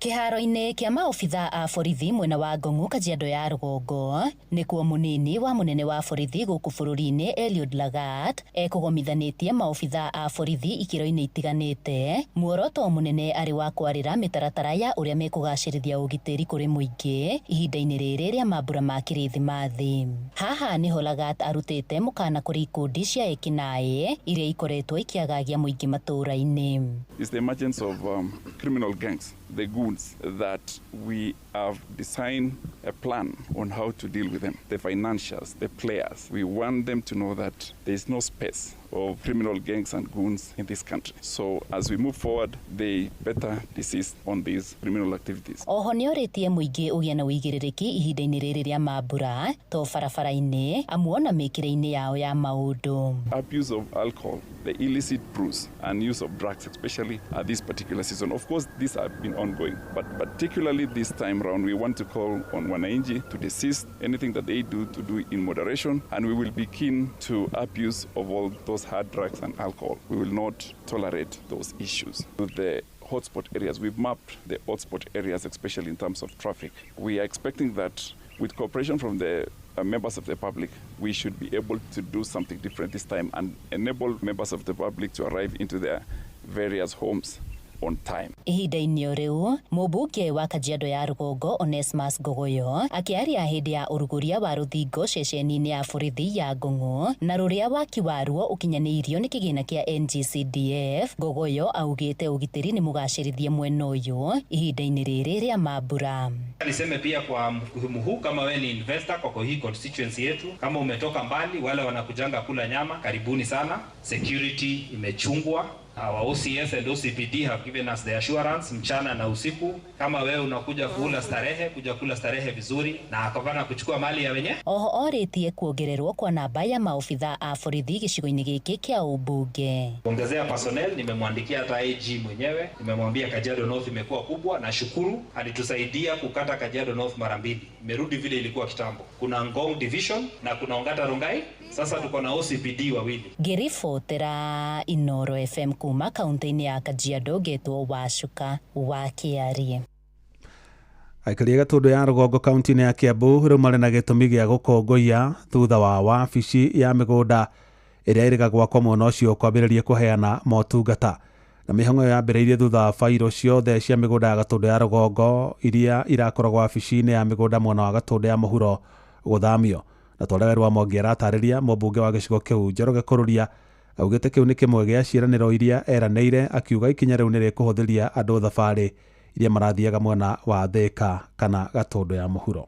Kĩharo-inĩ kĩa maobitha a borithi mwena wa Ngong'u Kajiado ya rũgongo nĩkuo munini wa munene wa borithi gũkũ bũrũri-inĩ Eliud Lagat ekũgomithanĩtie maobitha a borithi ikĩro-inĩ itiganĩte. Muoroto munene arĩ wa kwarĩra mĩtaratara ya ũrĩa mekũgacĩrithia ũgitĩri kũrĩ mũingĩ ihinda-inĩ rĩrĩ rĩa mambura ma kĩrĩthimathi. Haha nĩho Lagat arutĩte mũkana kũrĩ ikundi cia ekinaĩ iria ikoretwo ikiagagia mũingĩ matũũra-inĩ.
Is the emergence of criminal gangs, the goons, that we have designed a plan on how to deal with them. The financials, the players, we want them to know that there is no space of criminal gangs and goons in this country. So as we move forward, they better desist on these criminal activities.
Oho nĩ orĩtie mũingĩ ũgĩa na ũigĩrĩrĩki ihinda-inĩ rĩrĩ rĩa mambura to barabara-inĩ amuona mĩkĩre-inĩ yao ya maũndũ.
Abuse of alcohol, the illicit brews and use of drugs, especially at this particular season. Of course, these have been ongoing, but particularly this time round, we want to call on wananchi to desist anything that they do to do in moderation, and we will be keen to abuse of all those hard drugs and alcohol. We will not tolerate those issues. With the hotspot areas, we've mapped the hotspot areas, especially in terms of traffic. We are expecting that with cooperation from the members of the public, we should be able to do something different this time and enable members of the public to arrive into their various homes on time.
Ihinda-inĩ rĩu mũmbunge wa Kajiado ya rũgongo Onesmus Gogoyo akĩaria hĩndĩ ya ũrugũria wa rũthingo ceceni-inĩ ya borithi ya Ngong'u na rũrĩa waki waruo ũkinyanĩirio nĩ kĩgĩna kĩa NGCDF. Gogoyo augĩte ũgitĩri nĩ mũgacĩrithie mwena ũyũ ihinda-inĩ rĩrĩ rĩa mambura.
Niseme pia kwa mhumu huu, kama wewe ni investor kwa hii constituency yetu, kama umetoka mbali, wale wanakujanga kula nyama, karibuni sana. Security imechungwa. Our OCS and OCPD have given us the assurance mchana na usiku. Kama wewe unakuja kula starehe, kuja kula starehe vizuri na akapana kuchukua mali ya wenye.
Oho orĩtie kuongererwo kwa namba ya maobitha a borithi gĩcigo-inĩ gĩkĩ kĩa ũmbunge.
Ongezea personnel, nimemwandikia hata AG mwenyewe, nimemwambia Kajiado North imekuwa kubwa na shukuru alitusaidia kukata Kajiado North mara 2. Imerudi vile ilikuwa kitambo. Kuna Ngong Division na kuna Ongata Rongai. Sasa tuko na OCPD wawili.
Ngĩribotera Inoro FM kuma kaunti-inĩ ya Kajiado getwo Wacuka wa Kĩari.
Aikari a Gatũndũ ya rũgongo kaunti-inĩ ya Kiambu rĩu marĩ na gĩtũmi gĩa gũkũngũiya thutha wa wabici ya mĩgũnda ĩrĩa ĩrĩga gwakwo mwena ũcio kwambĩrĩria kũheana motungata. Na mĩhang'o ĩyo yambĩrĩirie thutha wa bairũ ciothe cia mĩgũnda ya Gatũndũ ya rũgongo iria irakoragwo wabici-inĩ ya mĩgũnda mwena wa Gatũndũ ya mũhuro gũthamio. Na twarĩa Werũ wa Mwangi aratarĩria mũmbunge wa gĩcigo kĩu Njoroge Kũrũria augĩte kĩu nĩ kĩmwe gĩa ciĩranĩro iria eranĩire, akiuga ikinya rĩu nĩ rĩkũhũthĩria andũ thabarĩ iria marathiaga mwena wa Thĩka kana Gatũndũ ya mũhuro.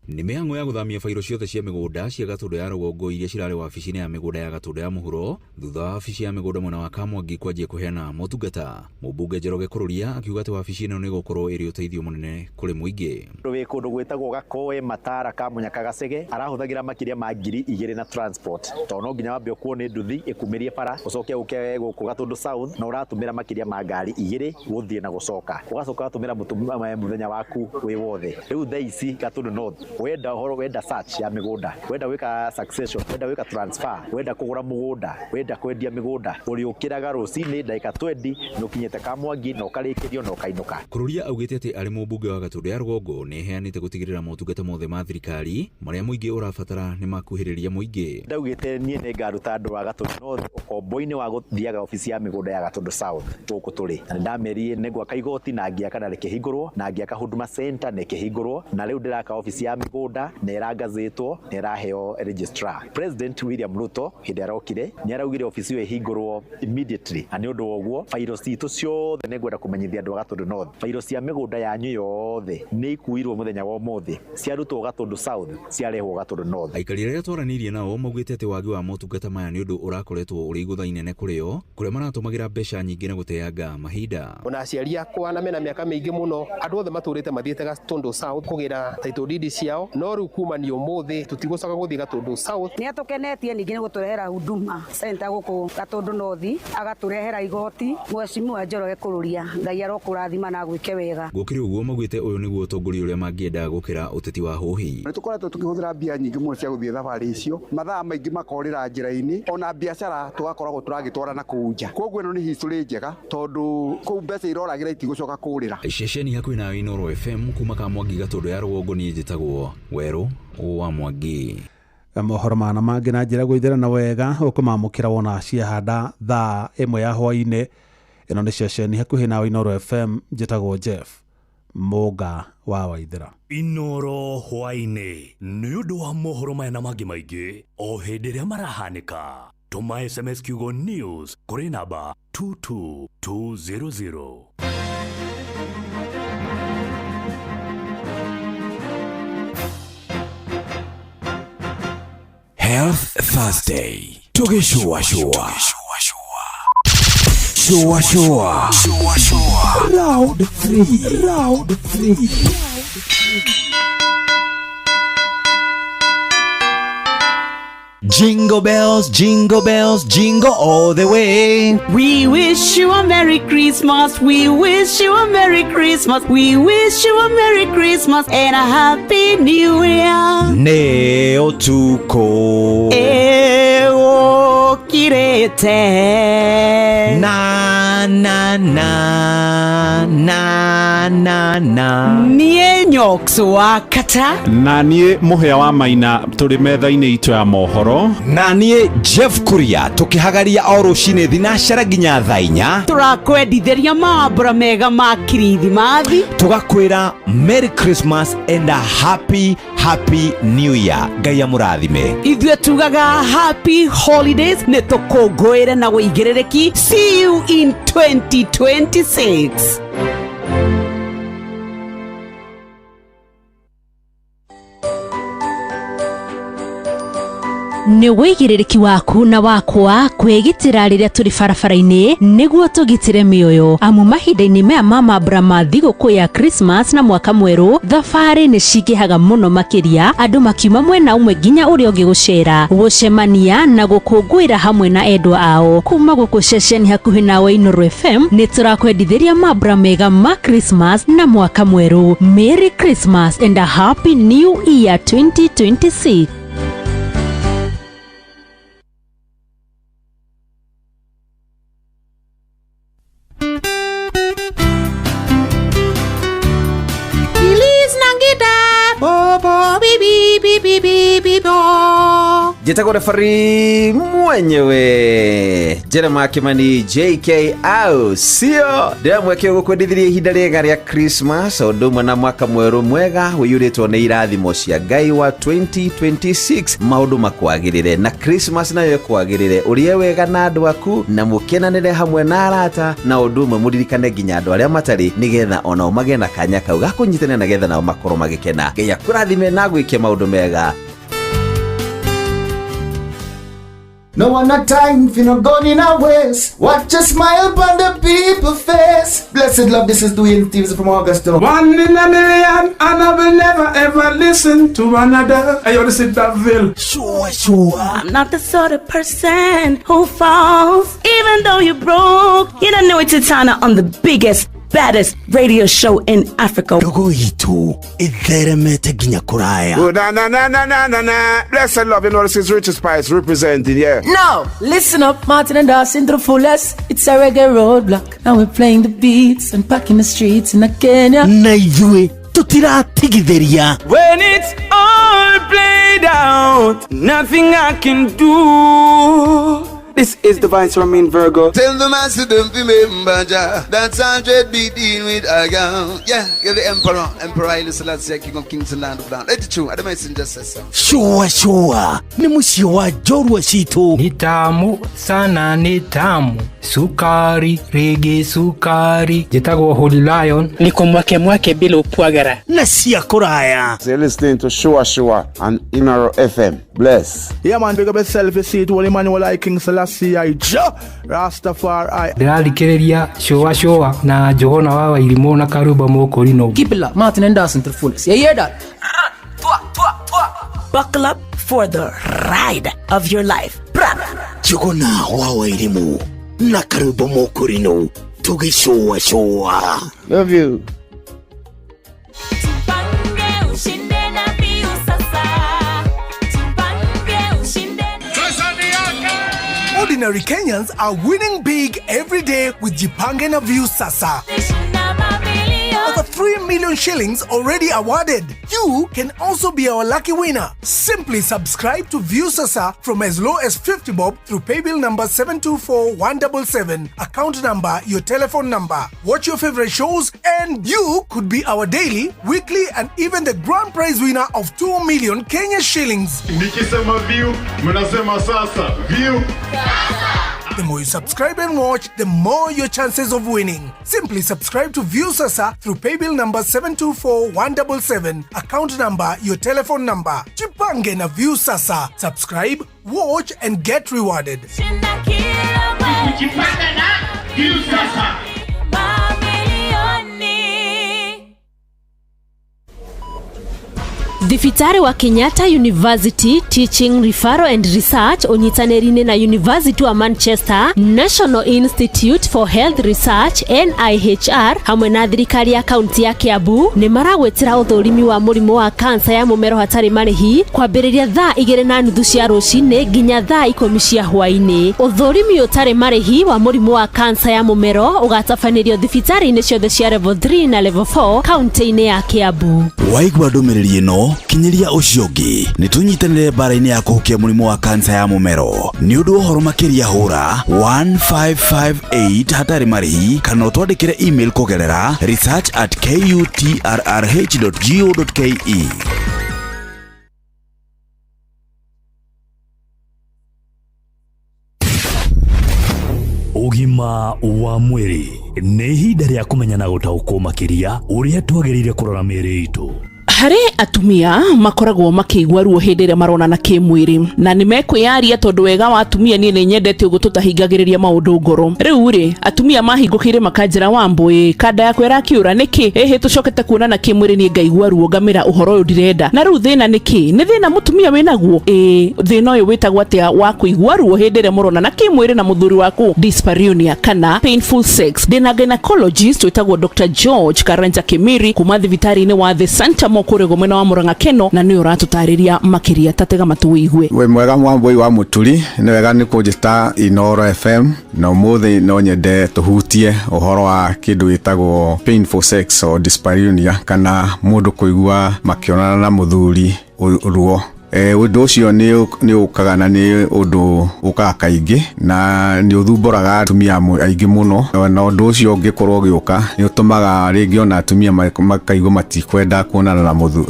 Nĩ mĩhang'o ya gũthamia bairũ ciothe cia mĩgũnda cia Gatũndũ ya rũgongo iria cirarĩ wabici-inĩ ya mĩgũnda ya Gatũndũ ya mũhuro thutha wa wabici ya mĩgũnda mwena wa Kamwangi kwanjia kũheana motungata. Mũmbunge Njoroge Kũrũria akiuga atĩ wabici ĩno nĩ gũkorwo ĩrĩ ũteithio mũnene kũrĩ mũingĩ.
Wĩ kũndũ gwĩtagwo Gakoe, Matara, Kamunyaka, Gacege arahũthagĩra makĩria ma 2,000 na transport, tondũ no nginya wambe ũkuo nĩ nduthi ĩkumĩrie bara ũcoke ũke gũkũ Gatũndũ South na ũratũmĩra makĩria ma ngari 2 gũthiĩ na gũcoka, ũgacoka ũgatũmĩra mũthenya waku wĩ wothe. Rĩu thaa ici Gatũndũ North wenda search ya migunda, wenda wika succession, wenda wika transfer, wenda kugura mugunda, wenda kwendia migunda, uriukiraga rucini ndagika 20 nukinyete Kamwangi no karikirio no kainuka.
Kururia augite ati ari mubunge wa Gatundu ya Rugongo ni heanite gutigirira motungata mothe ma thirikari maria muingi urabatara ni makuhiriria muingi.
Ndaugite nie ne ngaruta andu wa Gatundu North ukombo-ini wa guthiaga ofisi ya migunda ya Gatundu South tuku turi na ndamerie negwa kaigoti na ngiaka na rekehingurwo na ngiaka Huduma Center nekehingurwo na riu ndiraka ofisi ya migunda na irangazitwo na iraheo registrar. President William Ruto hindi arokire ni araugire ofisi yo ihingurwo immediately ani undu woguo fairo citu ciothe negwenda kumenyithia andu a Gatundu North fairo cia migunda yanyu yothe ni ikuirwo muthenya wa umuthi ciarutwo Gatundu South ciarehwo Gatundu North.
Aikari aria twaranirie nao maugite ati wagi wa motungata maya ni undu urakoretwo uri igutha inene kurio kuria maratumagira mbeca nyingi na guteanga mahinda.
Ona aciari akwa na mena miaka mingi muno andu othe maturite mathiete Gatundu South kugira title deed ciao no riu kuma ni umuthi tutigucoka guthii Gatundu South.
Ni atukenetie ningi ni guturehera Huduma Center guku Gatundu North agaturehera igoti Mheshimiwa Njoroge Kururia Ngai arokurathima na gwike wega.
Gukiri uguo magwite uyu niguo utongoria uria mangienda gukira uteti wa huhi.
Ni tukoretwo tukihuthira mbia nyingi muno cia guthii thabari icio mathaa maingi makorira njira-ini ona biacara tugakoragwo turagitwara na kuja koguo ino ni history njega tondu kuu mbeca iroragira itigucoka kurira.
Ceceni hakuhi na Inooro FM kuma Kamwangi Gatundu ya Rugongo ni njitagwo Weru wa Mwangi.
Mohoro mana mangi na njira gwithirana wega ukumamukira wona ciahanda thaa 1 ya hwaine. Ino ni ceceni hakuhi na Inooro FM njitagwo Jeff Moga wa Waithira.
Inooro hwaine ni undu wa mohoro maya na mangi maingi o hindi ria marahanika. Tuma SMS kiugo news kuri namba 22200.
Health Thursday. Tugishua shua. Shua shua. Round 3. Round 3.
Jingle bells, jingle bells, jingle all the way.
We wish you a Merry Christmas. We wish you a Merry Christmas. We wish you a Merry Christmas and a Happy New Year.
Neo tuko
Eo kirete
na na na na na na
Nie nyokso wakata
na nie muhea wa maina turi metha-ini itu ya mohoro
na nie Jeff Kuria tukihagaria o rucini thinashara nginya thaa 4
turakwendithĩria mambura mega ma kirithimathi
tugakwira Merry Christmas and a Happy New Year. Ngai amurathime.
Ithuĩ tugaga Happy Holidays nĩ tũkũngũĩre na wĩigĩrĩrĩki. See you in 2026.
Nĩ wĩigĩrĩrĩki waku na wakwa kwĩgitĩra rĩrĩa tũrĩ barabara-inĩ nĩguo tũgitĩre mĩoyo. Amu mahinda-inĩ maya ma mambura ma thigũkũ ya Christmas na mwaka mwerũ thabarĩ nĩ cingĩhaga mũno makĩria, andũ makiuma mwena ũmwe nginya ũrĩa ũngĩ gũcera, gũcemania na gũkũngũĩra hamwe na endwa ao. Kuma gũkũ ceceni hakuhĩ nawe Inooro FM nĩ tũrakwendithĩria mambura mega ma Christmas na mwaka mwerũ. Merry Christmas and a Happy New Year 2026.
Jitako refari mwenyewe Jeremiah Kimani JK au sio ndia mweke gukwendithiria ihinda riega ria Christmas o ndumwe na mwaka mweru mwega wiyuritwo ni irathimo cia Ngai wa 2026 maundu makwagirire na Christmas nayo kwagirire urie wega na andu aku na mukenanire hamwe na arata na undumwe muririkane nginya andu aria matari nigetha ona umage na kanya kau gakunyitana na getha nao makoro magikena. Ngai akurathime na gwikia maundu mega.
No one a time if you not gone in our ways. Watch a smile upon the people's face. Blessed love, this is Dwayne Stevens from Augusta.
1 in a million, and I will never ever listen to another. I already said that, Phil.
Sure. I'm not the sort of person who falls. Even though you're broke, you don't know it's a turn on the biggest
baddest radio show in Africa.
Dogo itu itheremete ginya kuraya.
Oh, na. Blessed love, you know, this is Richard Spice representing, yeah.
No, listen up, Martin and Dawson to the fullest. It's a reggae roadblock. And we're playing the beats and packing the streets in Kenya.
Naijue, tutira tigitheria.
When it's all played out, nothing I can do. This is Divine Ramin Virgo.
Tell the master don't remember that's 100 BD with Aga. Yeah, you're the emperor. Emperor Haile Selassie, king of kings and land of down. Let it true. The messenger says so.
Shua. Ni musio wa jorwa shito.
Ni tamu sana ni tamu. Sukari, reggae sukari. Jitago Holy Lion.
Niko mwake bila upwagara.
Na siya kuraya.
So you're listening to Shua on Inaro FM. Bless.
Yeah man, big up yourself. You see it, Holy Emmanuel I King Selassie. Rastafari.
Ndĩrarikĩrĩria Shua na Johona wa Wairimu na Karuba Mokorino.
Keep it up, Martin and Dawson to the fullest. You hear that? Buckle up for the ride of your life.
Johona wa Wairimu na Karuba Mokorino. Tugi Shua.
Love you.
Ordinary Kenyans are winning big every day with Jipange na View Sasa. Over 3 million shillings already awarded. You can also be our lucky winner. Simply subscribe to View Sasa from as low as 50 bob through paybill number 724177, account number, your telephone number. Watch your favorite shows and you could be our daily, weekly and even the grand prize winner of 2 million Kenya shillings.
Nikisema View, mnasema Sasa. View.
The more you subscribe and watch, the more your chances of winning. Simply subscribe to View Sasa through paybill number 724177, account number, your telephone number. Jipange na View Sasa. Subscribe, watch and get rewarded.
Jipange na View Sasa.
Thibitari wa Kenyatta University Teaching Referral and Research onyitanĩri-inĩ na University wa Manchester, National Institute for Health Research NIHR hamwe na thirikari ya kaunti ya Kiambu nĩ maragwetera ũthũrimi wa mũrimũ wa kansa ya mũmero hatarĩ marĩhi kwambĩrĩria thaa 2:30 cia rũcinĩ nginya thaa 10 cia hwaĩ-inĩ. Ũthũrimi ũtarĩ marĩhi wa mũrimũ wa kansa ya mũmero ũgatabanĩrio thibitari-inĩ ciothe cia level 3 na level 4 kaunti-inĩ ya Kiambu.
Waigua ndũmĩrĩri ĩno kinyiria ucio ũngĩ nĩtũnyitanĩre mbara-inĩ ya kũhukia mũrimũ wa kansa ya mũmero. Nĩ ũndũ ũhoro makĩria hũra 1558 hatarĩ marĩhi kana ũtwandĩkĩre email kũgerera research@kutrrh.go.ke.
Ugima wa mwĩrĩ nĩ ihinda rĩa kũmenya na gũtaũkwo makĩria ũrĩa twagĩrĩire kũrora mĩĩrĩ itũ.
Harĩ atumia makoragwo makĩigua ruo hĩndĩ ĩrĩa maronana kĩmwĩrĩ na nĩ mekwĩyaria tondũ wega wa atumia niĩ nĩ nyendete ũguo tũtahingagĩrĩria maũndũ ngoro. Rĩu rĩ atumia mahingũkĩire makanjĩra Wambũi kanda yakwa ĩrakiũra nĩkĩ tũcokete kuonana kĩmwĩrĩ nĩ ngaigua ruo ngamĩra ũhoro ũyũ ndirenda. Na rĩu thĩna nĩkĩ? Nĩ thĩna mũtumia wĩnaguo? Thĩna ũyũ wĩtagwo atĩa wa kũigua ruo hĩndĩ ĩrĩa mũronana kĩmwĩrĩ na mũthuri waku? Dyspareunia kana painful sex. Ndĩna gynecologist wĩtagwo Dr. George Karanja Kimiri kuma thibitari-inĩ wa The Santa Kurego mwena wa Murang'a Keno na nĩ ũratũtarĩria makĩria tatega matũigue.
We mwega Wambũi wa Mũturi nĩ wega nĩ kũnjĩta Inoro FM na ũmũthĩ no nyende tũhutie ũhoro wa kĩndũ gĩtagwo painful sex or dyspareunia kana mũndũ kũigua makĩonana na mũthuri ruo. Ũndũ ũcio nĩ ũkaga na nĩ ũndũ ũkaga kaingĩ na nĩ ũthumbũraga atumia aingĩ mũno, na ũndũ ũcio ũngĩkorwo ũgĩũka nĩ ũtũmaga rĩngĩ ona atumia makaigua matikwenda kuonana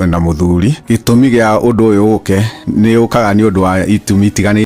na mũthuri. Gĩtũmi gĩa ũndũ ũyũ ũke nĩ ũkaga nĩ ũndũ wa itumi itiganĩte.